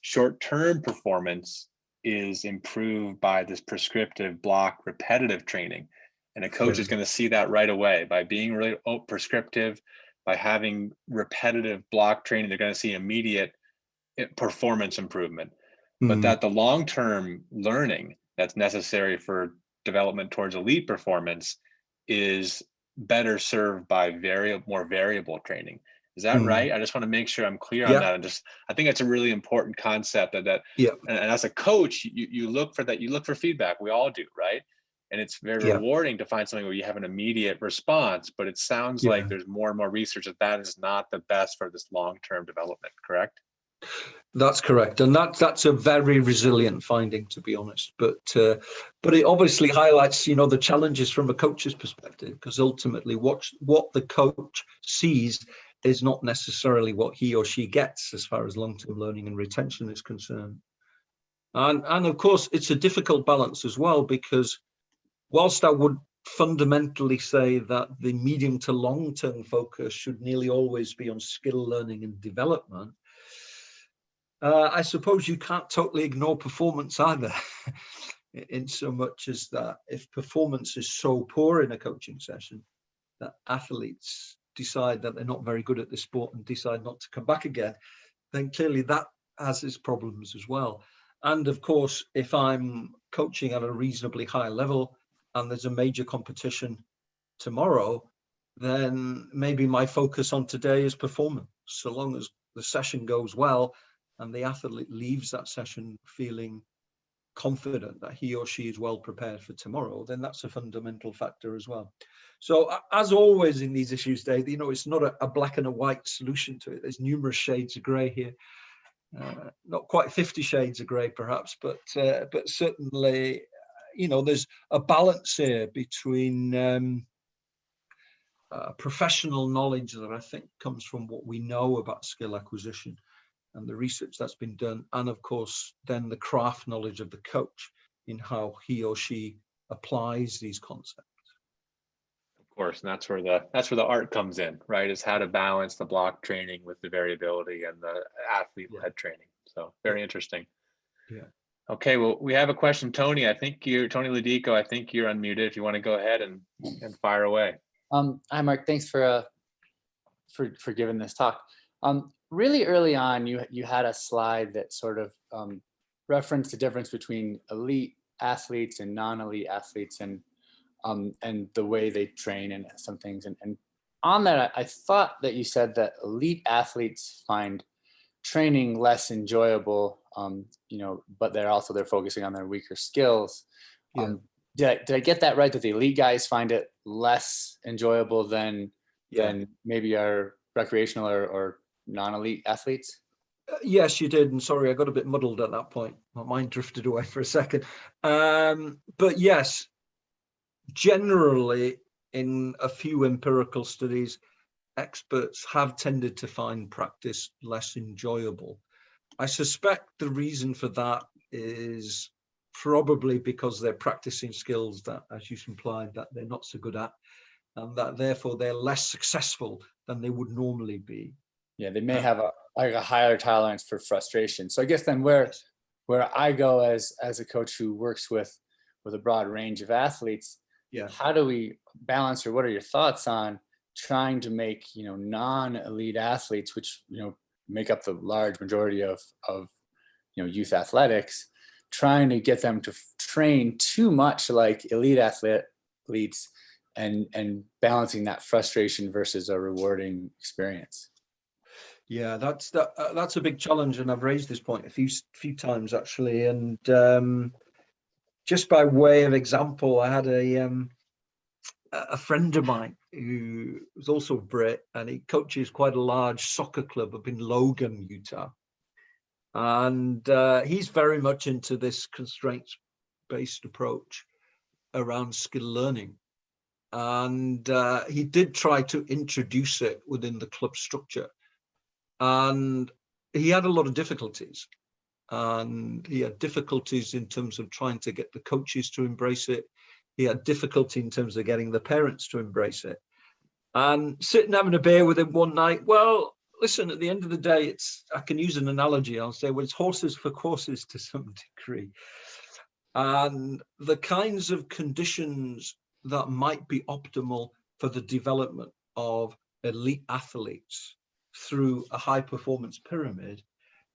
short-term performance is improved by this prescriptive block repetitive training. And a coach is going to see that right away by being really prescriptive, by having repetitive block training, they're going to see immediate performance improvement. But that the long-term learning that's necessary for development towards elite performance is better served by more variable training. Is that right? I just want to make sure I'm clear on that. And I think that's a really important concept and as a coach, you look for that, you look for feedback. We all do, right? And it's very rewarding to find something where you have an immediate response, but it sounds like there's more and more research that is not the best for this long-term development, correct? That's correct, and that's a very resilient finding, to be honest. But it obviously highlights, the challenges from a coach's perspective, because ultimately, what the coach sees is not necessarily what he or she gets as far as long-term learning and retention is concerned. And of course, it's a difficult balance as well, because whilst I would fundamentally say that the medium to long-term focus should nearly always be on skill learning and development, I suppose you can't totally ignore performance either, in so much as that if performance is so poor in a coaching session that athletes decide that they're not very good at this sport and decide not to come back again, then clearly that has its problems as well. And of course, if I'm coaching at a reasonably high level and there's a major competition tomorrow, then maybe my focus on today is performance. So long as the session goes well and the athlete leaves that session feeling confident that he or she is well prepared for tomorrow, then that's a fundamental factor as well. So as always in these issues, Dave, it's not a black and a white solution to it. There's numerous shades of grey here. Not quite 50 shades of grey, perhaps, but certainly, there's a balance here between professional knowledge that I think comes from what we know about skill acquisition and the research that's been done, and of course then the craft knowledge of the coach in how he or she applies these concepts. Of course, and that's where the art comes in, right? Is how to balance the block training with the variability and the athlete-led training. So very interesting. Yeah. Okay, well, we have a question, Tony. I think Tony Ludico. I think you're unmuted. If you want to go ahead and fire away. Hi, Mark. Thanks for giving this talk. Really early on, you had a slide that sort of referenced the difference between elite athletes and non-elite athletes, and the way they train and some things. And on that, I thought that you said that elite athletes find training less enjoyable, but they're focusing on their weaker skills. Did I get that right? That the elite guys find it less enjoyable than maybe our recreational or non-elite athletes? Yes, you did. And sorry, I got a bit muddled at that point. My mind drifted away for a second. But yes, generally in a few empirical studies, experts have tended to find practice less enjoyable. I suspect the reason for that is probably because they're practicing skills that, as you implied, that they're not so good at, and that therefore they're less successful than they would normally be. Yeah, they may have a higher tolerance for frustration. So I guess then where I go as a coach who works with a broad range of athletes, how do we balance, or what are your thoughts on trying to make non-elite athletes, which make up the large majority of youth athletics, trying to get them to train too much like elite athletes and balancing that frustration versus a rewarding experience? Yeah, that's a big challenge, and I've raised this point a few times actually. And just by way of example, I had a friend of mine who was also Brit, and he coaches quite a large soccer club up in Logan, Utah. And he's very much into this constraints-based approach around skill learning. And he did try to introduce it within the club structure. And he had a lot of difficulties. And he had difficulties in terms of trying to get the coaches to embrace it. He had difficulty in terms of getting the parents to embrace it. And sitting having a beer with him one night, well, listen, at the end of the day, I can use an analogy. I'll say, well, it's horses for courses to some degree. And the kinds of conditions that might be optimal for the development of elite athletes through a high performance pyramid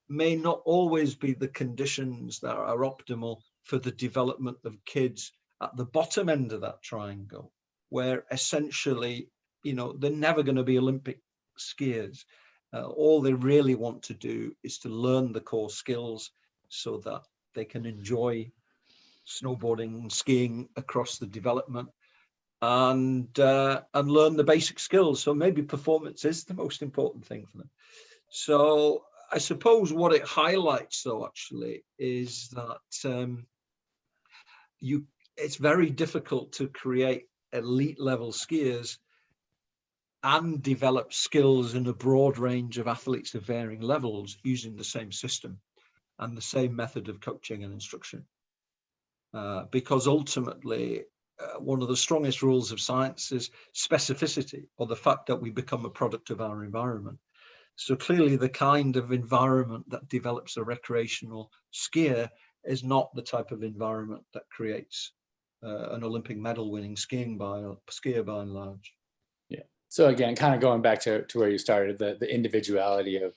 may not always be the conditions that are optimal for the development of kids at the bottom end of that triangle, where essentially, they're never going to be Olympic skiers. All they really want to do is to learn the core skills so that they can enjoy snowboarding and skiing across the development and learn the basic skills. So maybe performance is the most important thing for them. So I suppose what it highlights, though, actually, is that it's very difficult to create elite level skiers and develop skills in a broad range of athletes of varying levels using the same system and the same method of coaching and instruction. Because ultimately, one of the strongest rules of science is specificity, or the fact that we become a product of our environment. So clearly the kind of environment that develops a recreational skier is not the type of environment that creates an Olympic medal winning skier by and large. Yeah. So again, kind of going back to where you started, the individuality of,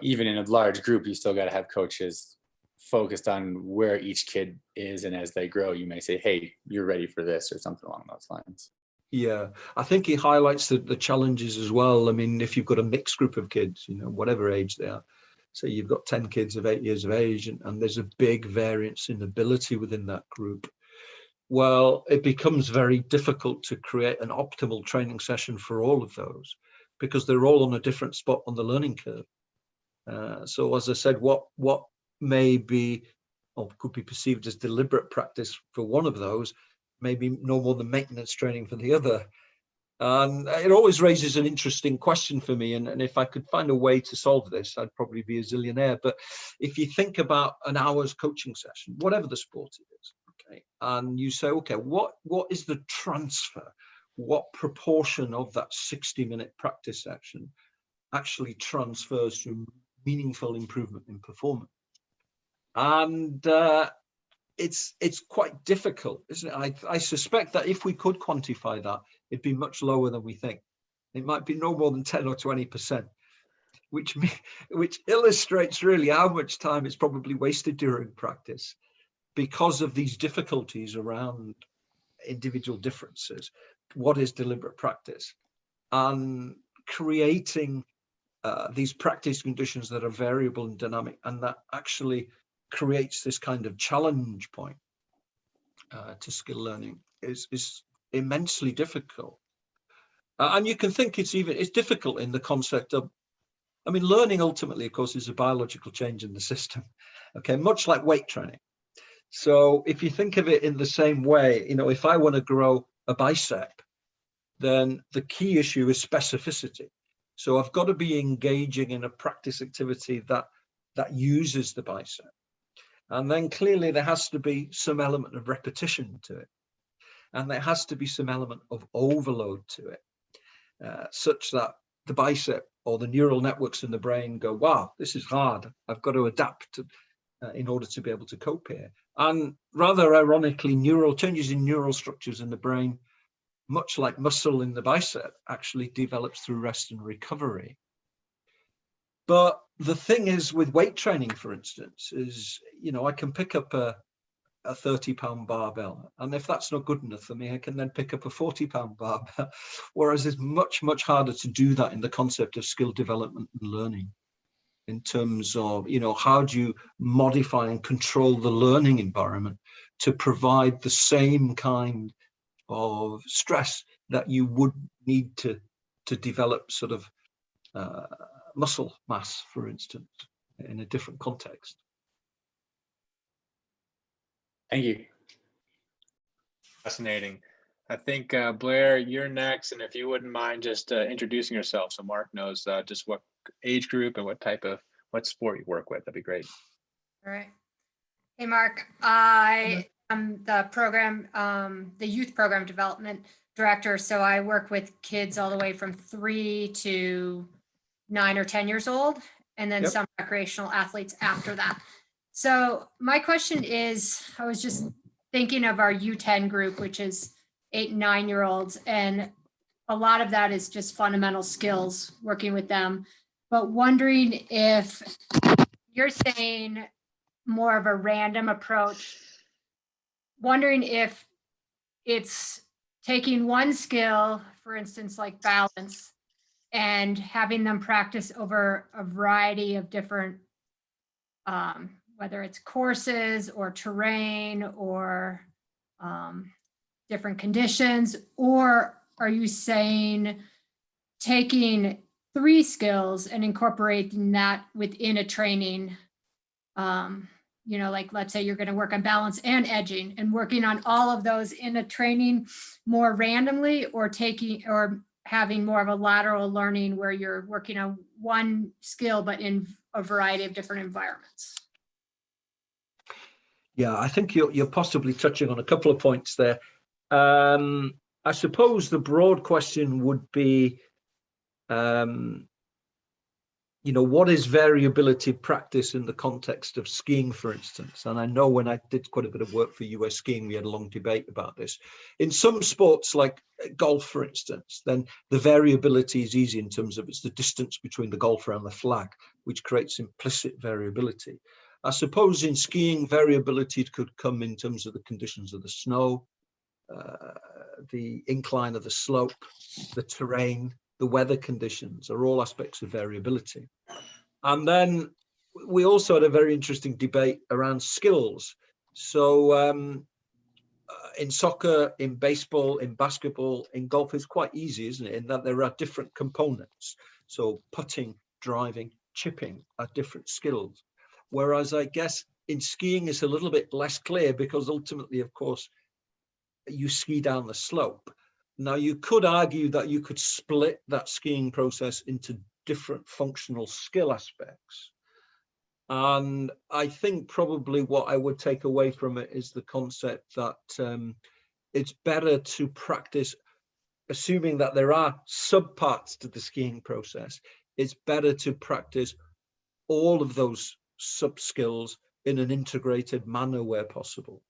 even in a large group, you still got to have coaches focused on where each kid is. And as they grow, you may say, hey, you're ready for this or something along those lines. Yeah, I think it highlights the challenges as well. I mean, if you've got a mixed group of kids, whatever age they are, say you've got 10 kids of 8 years of age, and there's a big variance in ability within that group, well, it becomes very difficult to create an optimal training session for all of those because they're all on a different spot on the learning curve. So as I said, what may be or could be perceived as deliberate practice for one of those maybe no more than maintenance training for the other. And it always raises an interesting question for me. And if I could find a way to solve this, I'd probably be a zillionaire. But if you think about an hour's coaching session, whatever the sport it is, okay, and you say, okay, what is the transfer? What proportion of that 60-minute practice session actually transfers to meaningful improvement in performance? And it's quite difficult, isn't it? I suspect that if we could quantify that, it'd be much lower than we think. It might be no more than 10 or 20%, which illustrates really how much time is probably wasted during practice because of these difficulties around individual differences. What is deliberate practice? And creating these practice conditions that are variable and dynamic, and that actually creates this kind of challenge point to skill learning is immensely difficult. And you can think it's difficult in the concept of, I mean, learning ultimately, of course, is a biological change in the system, okay, much like weight training. So if you think of it in the same way, if I want to grow a bicep, then the key issue is specificity. So I've got to be engaging in a practice activity that uses the bicep. And then clearly there has to be some element of repetition to it. And there has to be some element of overload to it, such that the bicep or the neural networks in the brain go, wow, this is hard. I've got to adapt in order to be able to cope here. And rather ironically, changes in neural structures in the brain, much like muscle in the bicep, actually develops through rest and recovery. But the thing is with weight training, for instance, is, I can pick up a 30-pound barbell. And if that's not good enough for me, I can then pick up a 40-pound barbell. Whereas it's much, much harder to do that in the concept of skill development and learning. in terms of, how do you modify and control the learning environment to provide the same kind of stress that you would need to develop sort of muscle mass, for instance, in a different context. Thank you. Fascinating. I think Blair, you're next, and if you wouldn't mind just introducing yourself so Mark knows just what age group and what sport you work with, that'd be great. All right. Hey, Mark. I am the youth program development director. So I work with kids all the way from 3 to 9 or 10 years old, and then some recreational athletes after that. So my question is, I was just thinking of our U10 group, which is 8 and 9-year-olds, and a lot of that is just fundamental skills, working with them, but wondering if you're saying more of a random approach, wondering if it's taking one skill, for instance, like balance, and having them practice over a variety of different, whether it's courses or terrain or different conditions, or are you saying taking 3 skills and incorporating that within a training? Like let's say you're going to work on balance and edging and working on all of those in a training more randomly, or having more of a lateral learning where you're working on one skill, but in a variety of different environments. Yeah, I think you're possibly touching on a couple of points there. I suppose the broad question would be, what is variability practice in the context of skiing, for instance? And I know when I did quite a bit of work for US Skiing, we had a long debate about this. In some sports like golf, for instance, then the variability is easy in terms of it's the distance between the golfer and the flag, which creates implicit variability. I suppose in skiing, variability could come in terms of the conditions of the snow, the incline of the slope, the terrain, the weather conditions are all aspects of variability. And then we also had a very interesting debate around skills. So in soccer, in baseball, in basketball, in golf, it's quite easy, isn't it? In that there are different components. So putting, driving, chipping are different skills. Whereas I guess in skiing it's a little bit less clear, because ultimately, of course, you ski down the slope. Now, you could argue that you could split that skiing process into different functional skill aspects. And I think probably what I would take away from it is the concept that it's better to practice, assuming that there are subparts to the skiing process, it's better to practice all of those sub skills in an integrated manner where possible,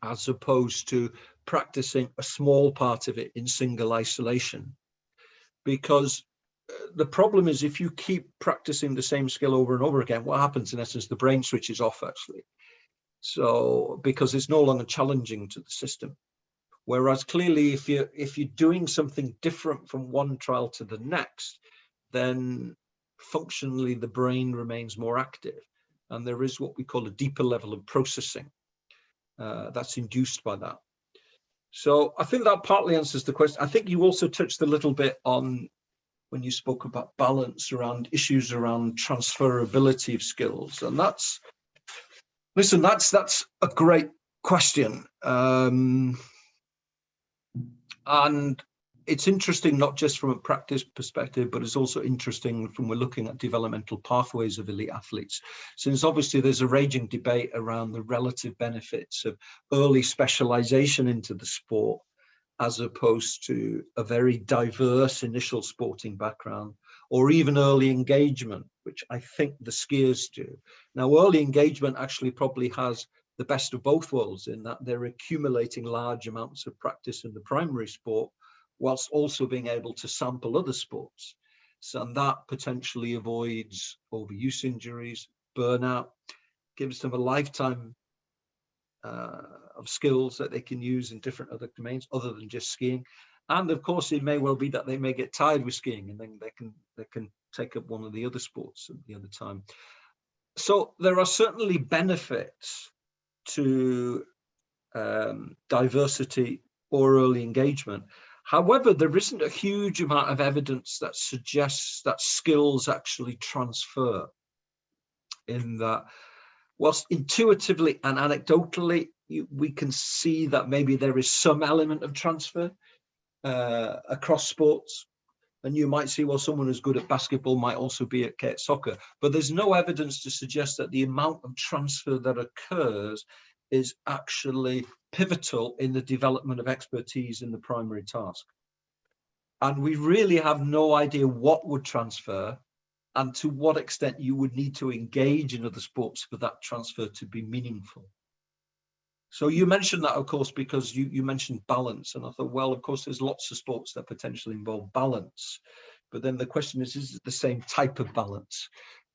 as opposed to practicing a small part of it in single isolation. Because the problem is, if you keep practicing the same skill over and over again, what happens in essence, the brain switches off actually. So because it's no longer challenging to the system. Whereas clearly, if you're doing something different from one trial to the next, then functionally the brain remains more active, and there is what we call a deeper level of processing that's induced by that. So I think that partly answers the question. I think you also touched a little bit on, when you spoke about balance, around issues around transferability of skills, and that's a great question. And it's interesting not just from a practice perspective, but it's also interesting from we're looking at developmental pathways of elite athletes, since obviously there's a raging debate around the relative benefits of early specialization into the sport as opposed to a very diverse initial sporting background, or even early engagement, which I think the skiers do. Now, early engagement actually probably has the best of both worlds, in that they're accumulating large amounts of practice in the primary sport, whilst also being able to sample other sports. So, and that potentially avoids overuse injuries, burnout, gives them a lifetime of skills that they can use in different other domains other than just skiing. And of course, it may well be that they may get tired with skiing, and then they can take up one of the other sports at the other time. So there are certainly benefits to diversity or early engagement. However, there isn't a huge amount of evidence that suggests that skills actually transfer, in that whilst intuitively and anecdotally we can see that maybe there is some element of transfer across sports. And you might see, well, someone who's good at basketball might also be at soccer, but there's no evidence to suggest that the amount of transfer that occurs is actually pivotal in the development of expertise in the primary task. And we really have no idea what would transfer and to what extent you would need to engage in other sports for that transfer to be meaningful. So you mentioned that, of course, because you mentioned balance. And I thought, well, of course, there's lots of sports that potentially involve balance. But then the question is it the same type of balance?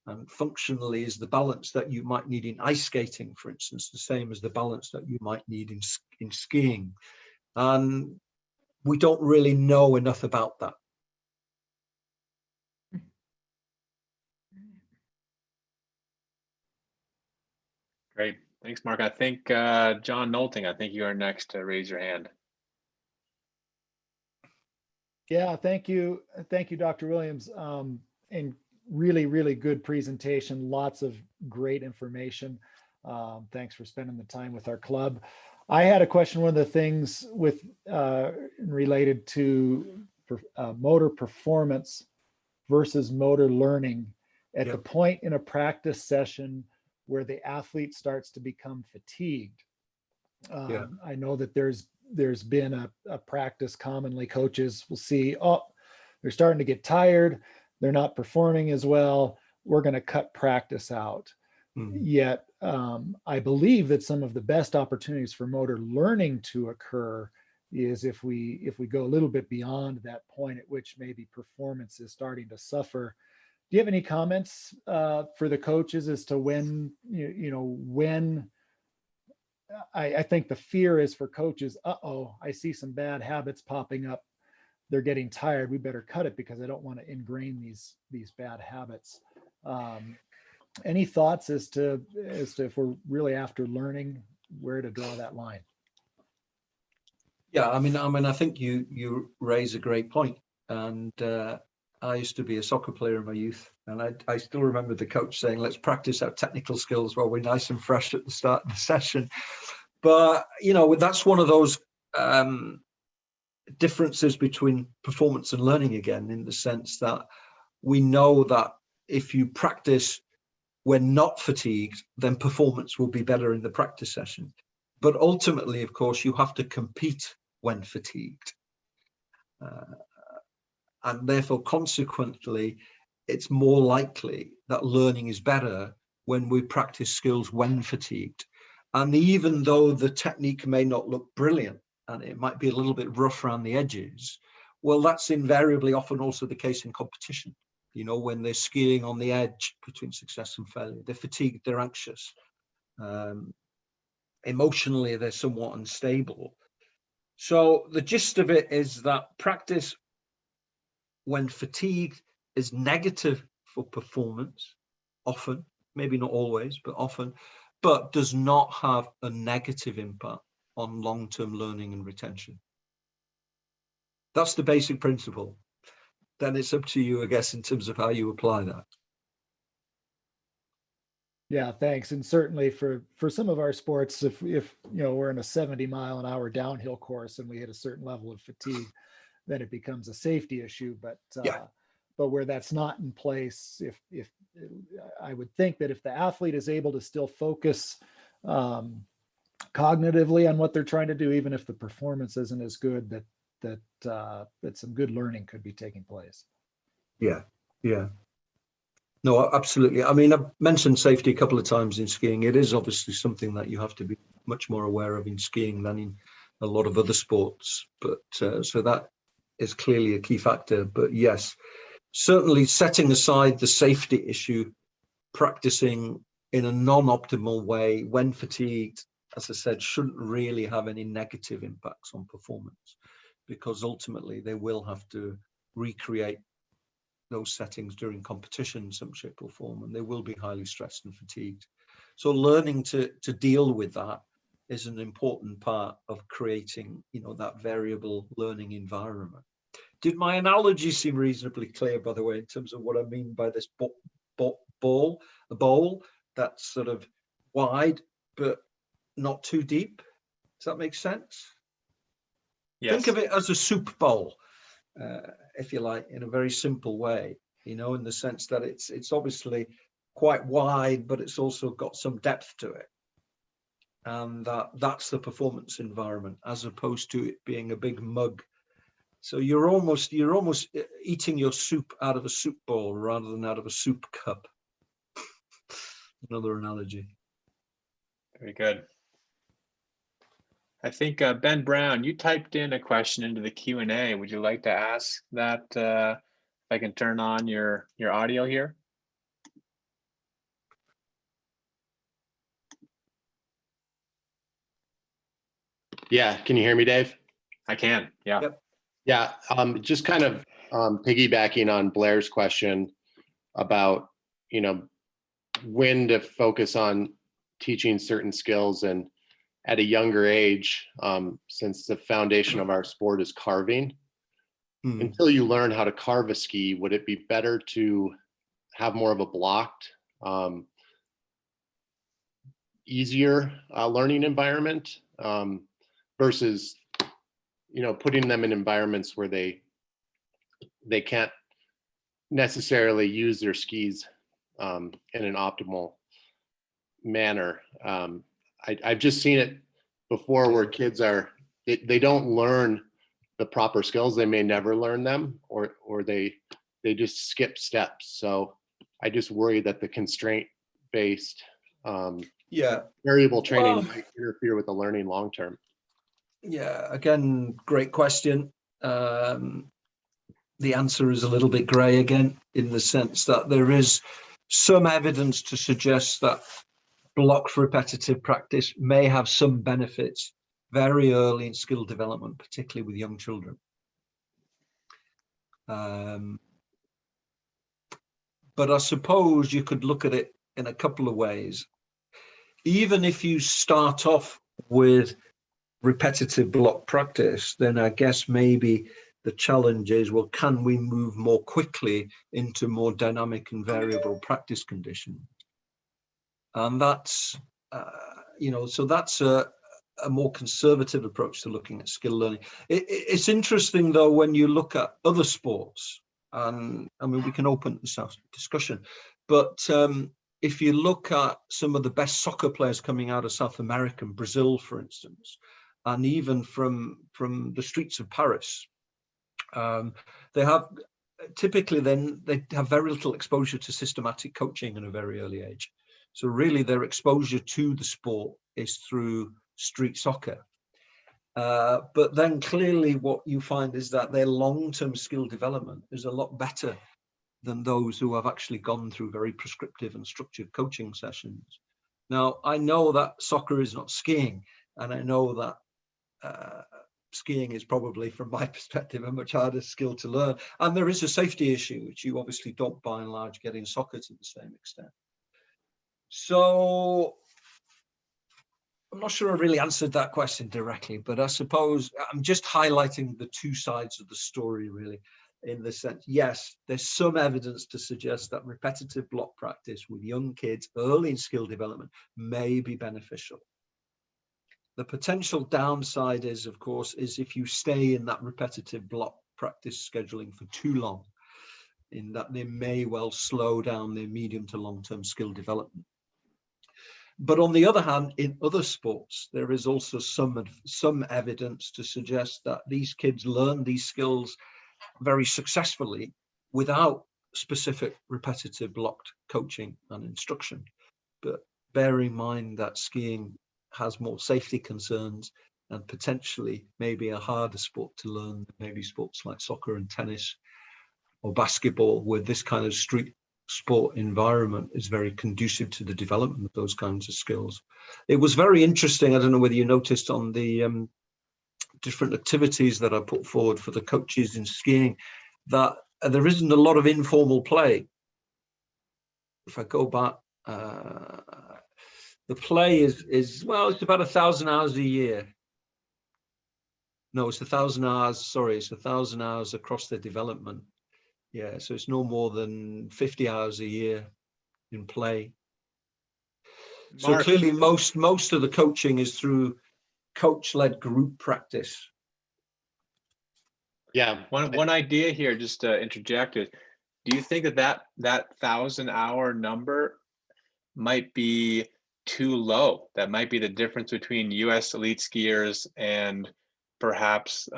And functionally, is the balance that you might need in ice skating, for instance, the same as the balance that you might need in skiing? And we don't really know enough about that. Great. Thanks, Mark. I think John Nolting, I think you are next to raise your hand. Yeah, thank you. Thank you, Dr. Williams. And really, really good presentation. Lots of great information. Thanks for spending the time with our club. I had a question. One of the things with related to motor performance versus motor learning at the point in a practice session where the athlete starts to become fatigued. I know that there's been a practice commonly. Coaches will see, oh, they're starting to get tired. They're not performing as well. We're going to cut practice out. Yet I believe that some of the best opportunities for motor learning to occur is if we go a little bit beyond that point at which maybe performance is starting to suffer. Do you have any comments for the coaches as to when, when I think the fear is for coaches, I see some bad habits popping up. They're getting tired. We better cut it because I don't want to ingrain these bad habits. Any thoughts as to if we're really after learning, where to draw that line? Yeah, I mean, I think you raise a great point. And I used to be a soccer player in my youth, and I still remember the coach saying, let's practice our technical skills while we're nice and fresh at the start of the session. But, that's one of those differences between performance and learning again, in the sense that we know that if you practice when not fatigued, then performance will be better in the practice session. But ultimately, of course, you have to compete when fatigued. And therefore, consequently, it's more likely that learning is better when we practice skills when fatigued. And even though the technique may not look brilliant and it might be a little bit rough around the edges, well, that's invariably often also the case in competition. When they're skiing on the edge between success and failure, they're fatigued, they're anxious. Emotionally, they're somewhat unstable. So the gist of it is that practice when fatigued is negative for performance, often, maybe not always, but often, but does not have a negative impact on long-term learning and retention. That's the basic principle. Then it's up to you, I guess, in terms of how you apply that. Yeah, thanks. And certainly for some of our sports, if we're in a 70-mile-an-hour downhill course and we hit a certain level of fatigue, then it becomes a safety issue. But where that's not in place, if I would think that if the athlete is able to still focus cognitively on what they're trying to do, even if the performance isn't as good, that some good learning could be taking place. Yeah. No, absolutely. I mean, I've mentioned safety a couple of times in skiing. It is obviously something that you have to be much more aware of in skiing than in a lot of other sports. But so that is clearly a key factor. But yes, certainly setting aside the safety issue, practicing in a non-optimal way when fatigued, as I said, shouldn't really have any negative impacts on performance. because ultimately they will have to recreate those settings during competition in some shape or form, and they will be highly stressed and fatigued. So learning to deal with that is an important part of creating, that variable learning environment. Did my analogy seem reasonably clear, by the way, in terms of what I mean by this a bowl that's sort of wide but not too deep? Does that make sense? Yes. Think of it as a soup bowl, if you like, in a very simple way, in the sense that it's obviously quite wide, but it's also got some depth to it. And that's the performance environment, as opposed to it being a big mug. So you're almost eating your soup out of a soup bowl rather than out of a soup cup. Another analogy. Very good. I think Ben Brown, you typed in a question into the Q&A. Would you like to ask that? If I can turn on your audio here. Yeah, can you hear me, Dave? I can, yeah. Yep. Yeah, just kind of piggybacking on Blair's question about, when to focus on teaching certain skills and at a younger age, since the foundation of our sport is carving. Until you learn how to carve a ski, would it be better to have more of a blocked, easier learning environment versus, putting them in environments where they can't necessarily use their skis in an optimal manner? I've just seen it before where kids they don't learn the proper skills. They may never learn them, or they just skip steps. So I just worry that the constraint-based variable training might interfere with the learning long term. Yeah, again, great question. The answer is a little bit gray again, in the sense that there is some evidence to suggest that blocked repetitive practice may have some benefits very early in skill development, particularly with young children. But I suppose you could look at it in a couple of ways. Even if you start off with repetitive block practice, then I guess maybe the challenge is, well, can we move more quickly into more dynamic and variable practice conditions? And that's, so that's a more conservative approach to looking at skill learning. It's interesting, though, when you look at other sports, and I mean, we can open this discussion, but if you look at some of the best soccer players coming out of South America, Brazil, for instance, and even from the streets of Paris, they have typically then they have very little exposure to systematic coaching at a very early age. So really their exposure to the sport is through street soccer. But then clearly what you find is that their long-term skill development is a lot better than those who have actually gone through very prescriptive and structured coaching sessions. Now, I know that soccer is not skiing, and I know that skiing is probably, from my perspective, a much harder skill to learn. And there is a safety issue, which you obviously don't, by and large, get in soccer to the same extent. So I'm not sure I really answered that question directly, but I suppose I'm just highlighting the two sides of the story, really, in the sense, yes, there's some evidence to suggest that repetitive block practice with young kids early in skill development may be beneficial. The potential downside is, of course, is if you stay in that repetitive block practice scheduling for too long, in that they may well slow down their medium to long-term skill development. But on the other hand, in other sports, there is also some evidence to suggest that these kids learn these skills very successfully without specific repetitive blocked coaching and instruction. But bear in mind that skiing has more safety concerns and potentially maybe a harder sport to learn, maybe sports like soccer and tennis or basketball, where this kind of street sport environment is very conducive to the development of those kinds of skills. It was very interesting. I don't know whether you noticed on the different activities that I put forward for the coaches in skiing, that there isn't a lot of informal play. If I go back, the play is well, it's about 1,000 hours a year. No, it's 1,000 hours. Sorry, it's 1,000 hours across their development. Yeah, so it's no more than 50 hours a year in play. So Mark, clearly, most of the coaching is through coach-led group practice. Yeah. one idea here, just to interject, is do you think that 1,000-hour number might be too low? That might be the difference between US elite skiers and perhaps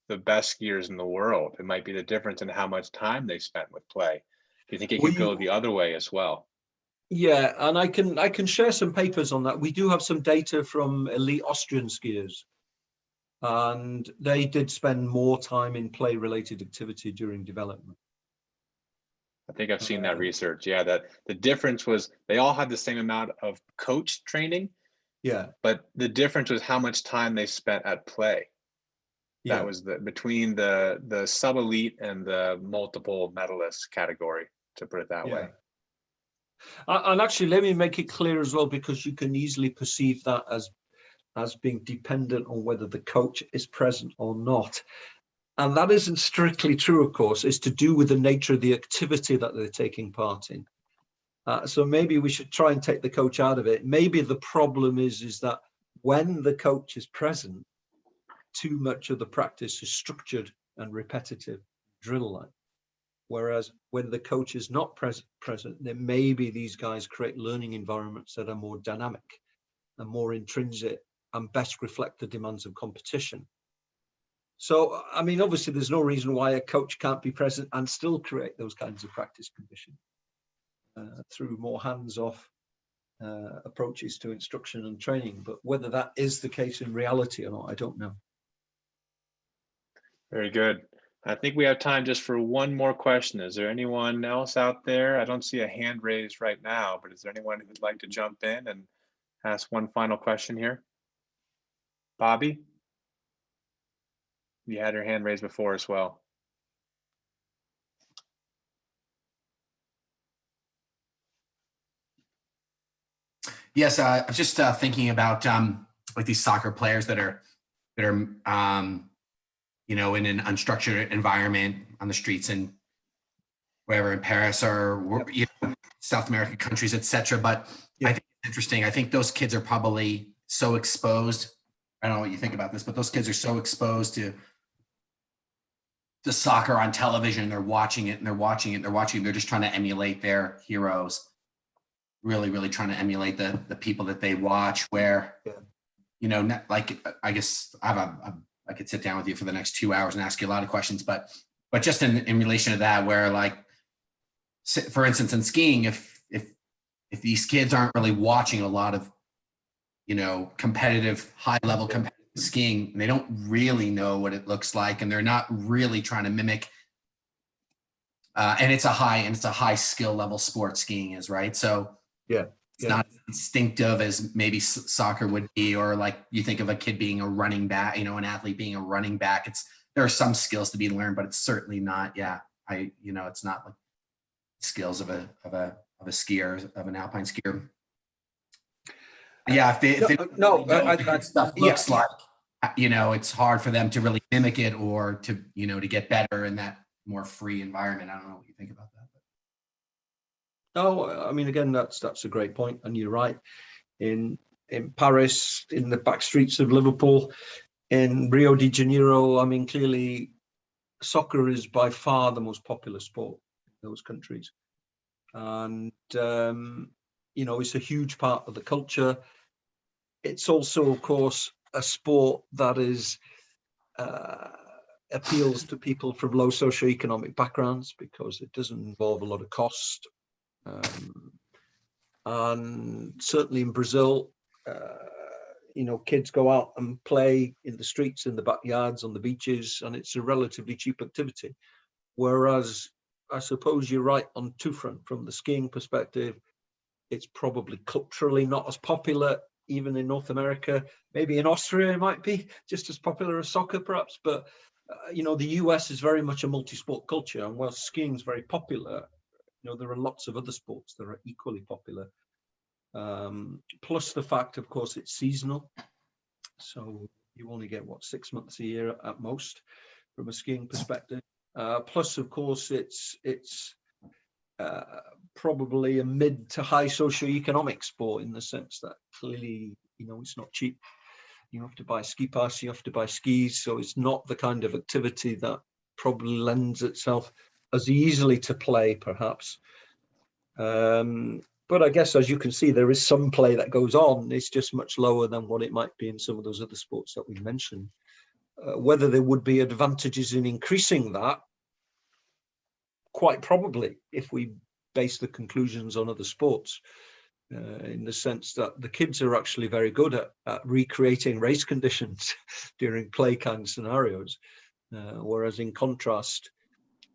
the best skiers in the world. It might be the difference in how much time they spent with play. Do you think it could go the other way as well? Yeah, and I can share some papers on that. We do have some data from elite Austrian skiers, and they did spend more time in play-related activity during development. I think I've seen that research. Yeah, that the difference was they all had the same amount of coach training. Yeah, but the difference was how much time they spent at play. yeah. That was between the sub elite and the multiple medalist category, to put it that way. And actually, let me make it clear as well, because you can easily perceive that as being dependent on whether the coach is present or not. And that isn't strictly true, of course. It's to do with the nature of the activity that they're taking part in. So maybe we should try and take the coach out of it. Maybe the problem is that when the coach is present, too much of the practice is structured and repetitive, drill-like. Whereas when the coach is not present, then maybe these guys create learning environments that are more dynamic and more intrinsic and best reflect the demands of competition. So, I mean, obviously, there's no reason why a coach can't be present and still create those kinds of practice conditions through more hands-off approaches to instruction and training. But whether that is the case in reality or not, I don't know. Very good. I think we have time just for one more question. Is there anyone else out there? I don't see a hand raised right now, but is there anyone who'd like to jump in and ask one final question here? Bobby? You had your hand raised before as well. Yes, I was just thinking about like these soccer players that are you know, in an unstructured environment on the streets and wherever in Paris or you know, South American countries, etc. But I think it's interesting. I think those kids are probably so exposed. I don't know what you think about this, but those kids are so exposed to the soccer on television. They're watching it and they're watching it and they're watching it. They're just trying to emulate their heroes. Really trying to emulate the people that they watch, where, you know, like, I guess I could sit down with you for the next 2 hours and ask you a lot of questions, but just in relation to that, where, like, for instance, in skiing, if these kids aren't really watching a lot of, you know, competitive, high level competitive skiing, they don't really know what it looks like, and they're not really trying to mimic. And it's a high skill level sport, skiing is, right? So it's not as instinctive as maybe soccer would be, or like you think of a kid being a running back, you know, an athlete being a running back. There are some skills to be learned, but it's certainly not. It's not like skills of a skier, of an alpine skier. Yeah, if stuff looks like, you know, it's hard for them to really mimic it or to, you know, to get better in that more free environment. I don't know what you think about that. Oh, I mean, again, that's a great point, and you're right. In Paris, in the back streets of Liverpool, in Rio de Janeiro, I mean, clearly, soccer is by far the most popular sport in those countries, and you know, it's a huge part of the culture. It's also, of course, a sport that is appeals to people from low socioeconomic backgrounds because it doesn't involve a lot of cost. And certainly in Brazil, you know, kids go out and play in the streets, in the backyards, on the beaches, and it's a relatively cheap activity. Whereas I suppose you're right on two fronts. From the skiing perspective, it's probably culturally not as popular, even in North America, maybe in Austria, it might be just as popular as soccer, perhaps. But, you know, the US is very much a multi-sport culture. And while skiing is very popular, you know, there are lots of other sports that are equally popular. Plus the fact, of course, it's seasonal. So you only get, what, 6 months a year at most from a skiing perspective. Plus, of course, it's probably a mid to high socioeconomic sport, in the sense that clearly, you know, it's not cheap. You have to buy a ski pass, you have to buy skis. So it's not the kind of activity that probably lends itself as easily to play, perhaps. But I guess, as you can see, there is some play that goes on. It's just much lower than what it might be in some of those other sports that we mentioned. Whether there would be advantages in increasing that, quite probably, if we base the conclusions on other sports, in the sense that the kids are actually very good at recreating race conditions during play kind of scenarios. Whereas in contrast,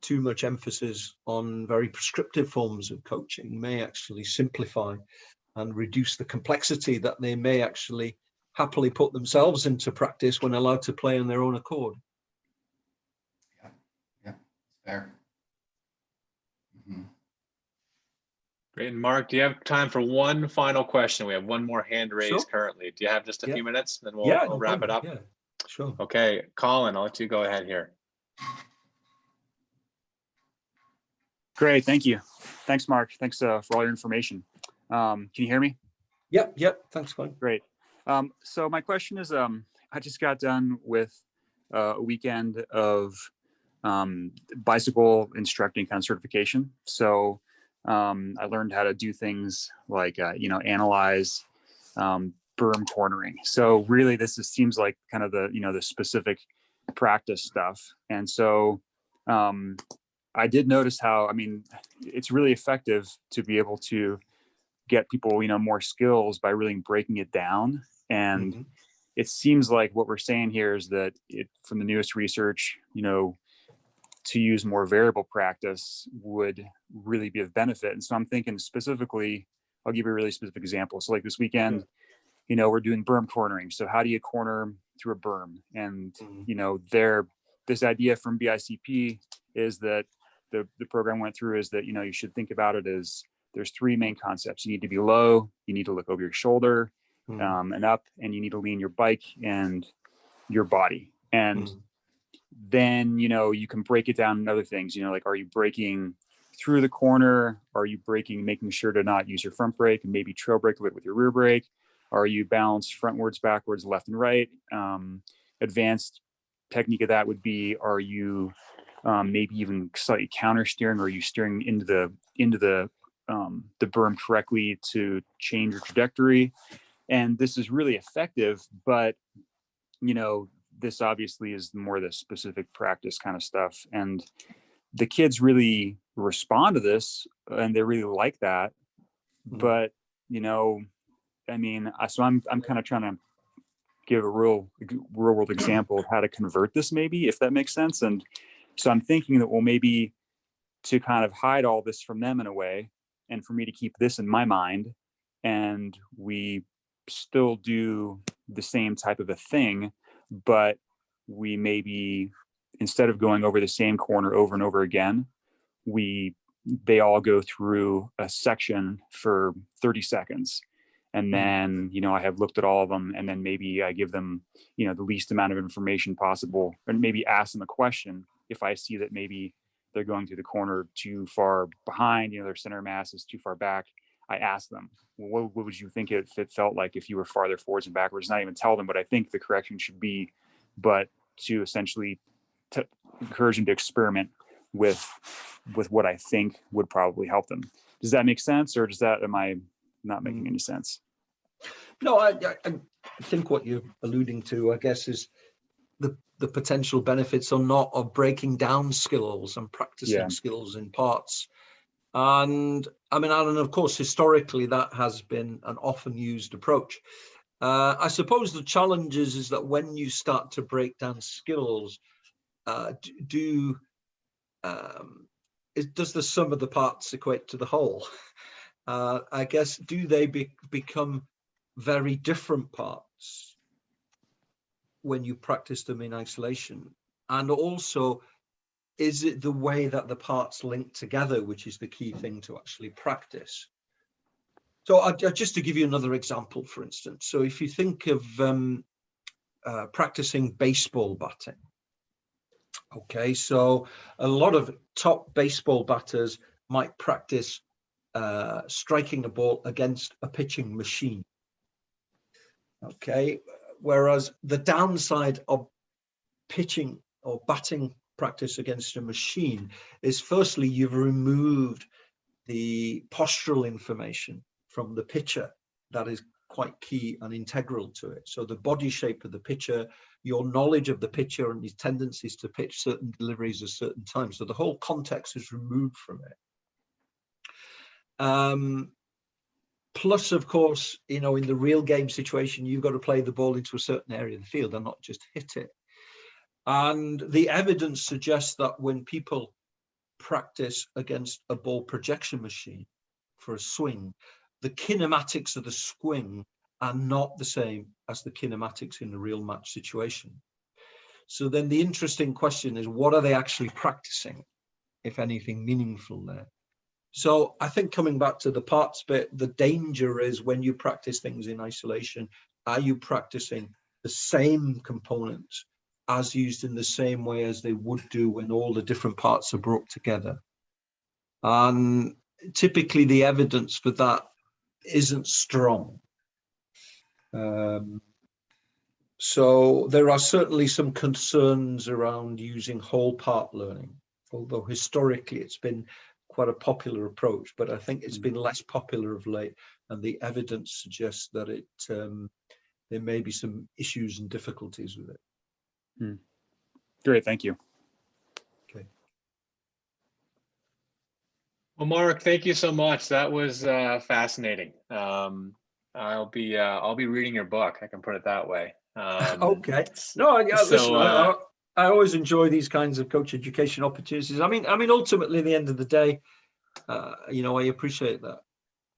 too much emphasis on very prescriptive forms of coaching may actually simplify and reduce the complexity that they may actually happily put themselves into practice when allowed to play on their own accord. Yeah, fair. Mhm. Great. And Mark, do you have time for one final question? We have one more hand raised Sure. currently. Do you have just a Yeah. few minutes? Then we'll, Yeah, we'll no wrap it problem. up. Yeah, sure. Okay, Colin, I'll let you go ahead here. Great, thank you. Thanks, Mark. Thanks for all your information. Can you hear me? Yep. Thanks, Colin. Great. So my question is, I just got done with a weekend of bicycle instructing kind of certification. So I learned how to do things like, analyze berm cornering. So really, seems like kind of the specific practice stuff. And so I did notice how, it's really effective to be able to get people, more skills by really breaking it down. And it seems like what we're saying here is that from the newest research, to use more variable practice would really be of benefit. And so I'm thinking specifically, I'll give you a really specific example. So like this weekend, we're doing berm cornering. So how do you corner through a berm? And, this idea from BICP is that the program went through is that, you should think about it as there's three main concepts. You need to be low, you need to look over your shoulder and up, and you need to lean your bike and your body. And then, you can break it down in other things, like, are you braking through the corner? Are you braking, making sure to not use your front brake and maybe trail brake with your rear brake? Are you balanced frontwards, backwards, left and right? Advanced technique of that would be, are you maybe even slightly counter steering, or are you steering into the berm correctly to change your trajectory? And this is really effective, but this obviously is more the specific practice kind of stuff. And the kids really respond to this and they really like that. But, so I'm kind of trying to give a real world example of how to convert this, maybe, if that makes sense. And so I'm thinking that, well, maybe to kind of hide all this from them in a way, and for me to keep this in my mind, and we still do the same type of a thing, but we maybe, instead of going over the same corner over and over again, they all go through a section for 30 seconds. And then, I have looked at all of them, and then maybe I give them, the least amount of information possible, and maybe ask them a question. If I see that maybe they're going through the corner too far behind, their center mass is too far back, I ask them, well, what would you think if it felt like if you were farther forwards and backwards? Not even tell them what I think the correction should be, but to essentially encourage them to experiment with what I think would probably help them. Does that make sense, or am I not making any sense? No, I think what you're alluding to, I guess, is the potential benefits or not of breaking down skills and practicing skills in parts. And Alan, of course, historically, that has been an often used approach. I suppose the challenge is that when you start to break down skills, does the sum of the parts equate to the whole? I guess, do they become very different parts when you practice them in isolation? And also, is it the way that the parts link together, which is the key thing to actually practice? So just to give you another example, for instance, so if you think of practicing baseball batting, okay, so a lot of top baseball batters might practice striking a ball against a pitching machine. Okay, whereas the downside of pitching or batting practice against a machine is, firstly, you've removed the postural information from the pitcher that is quite key and integral to it. So the body shape of the pitcher, your knowledge of the pitcher and his tendencies to pitch certain deliveries at certain times. So the whole context is removed from it. Plus, of course, in the real game situation, you've got to play the ball into a certain area of the field and not just hit it. And the evidence suggests that when people practice against a ball projection machine for a swing, the kinematics of the swing are not the same as the kinematics in the real match situation. So then the interesting question is, what are they actually practicing, if anything meaningful there? So I think, coming back to the parts bit, the danger is when you practice things in isolation, are you practicing the same components as used in the same way as they would do when all the different parts are brought together? And typically the evidence for that isn't strong. So there are certainly some concerns around using whole part learning, although historically it's been quite a popular approach, but I think it's been less popular of late, and the evidence suggests that there may be some issues and difficulties with it. Great, thank you. Okay. Well, Mark, thank you so much. That was fascinating. I'll be reading your book. I can put it that way. Okay. No, yeah. So, listen, I always enjoy these kinds of coach education opportunities. I mean, ultimately, at the end of the day, I appreciate that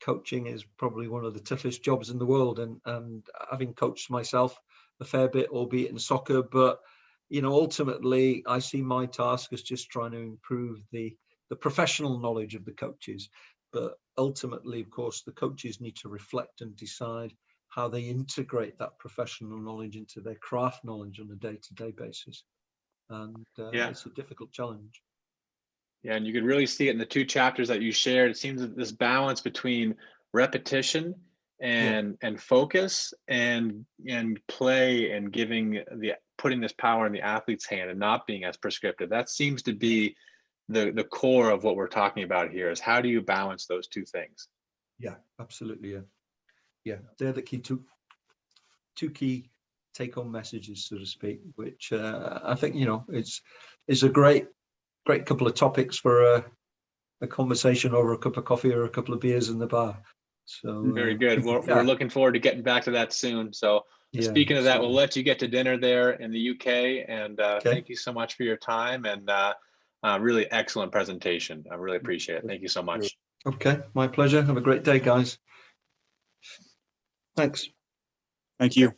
coaching is probably one of the toughest jobs in the world, and having coached myself a fair bit, albeit in soccer, but ultimately, I see my task as just trying to improve the professional knowledge of the coaches. But ultimately, of course, the coaches need to reflect and decide how they integrate that professional knowledge into their craft knowledge on a day-to-day basis. And it's a difficult challenge. Yeah, and you could really see it in the two chapters that you shared. It seems that this balance between repetition and focus and play and putting this power in the athlete's hand and not being as prescriptive. That seems to be the core of what we're talking about here, is how do you balance those two things? Yeah, absolutely. Yeah, they're the two key take-home messages, so to speak, which I think it's a great couple of topics for a conversation over a cup of coffee or a couple of beers in the bar. So very good. We're looking forward to getting back to that soon. So speaking of that, we'll let you get to dinner there in the UK. And thank you so much for your time, and really excellent presentation. I really appreciate it. Thank you so much. Okay, my pleasure. Have a great day, guys. Thanks. Thank you.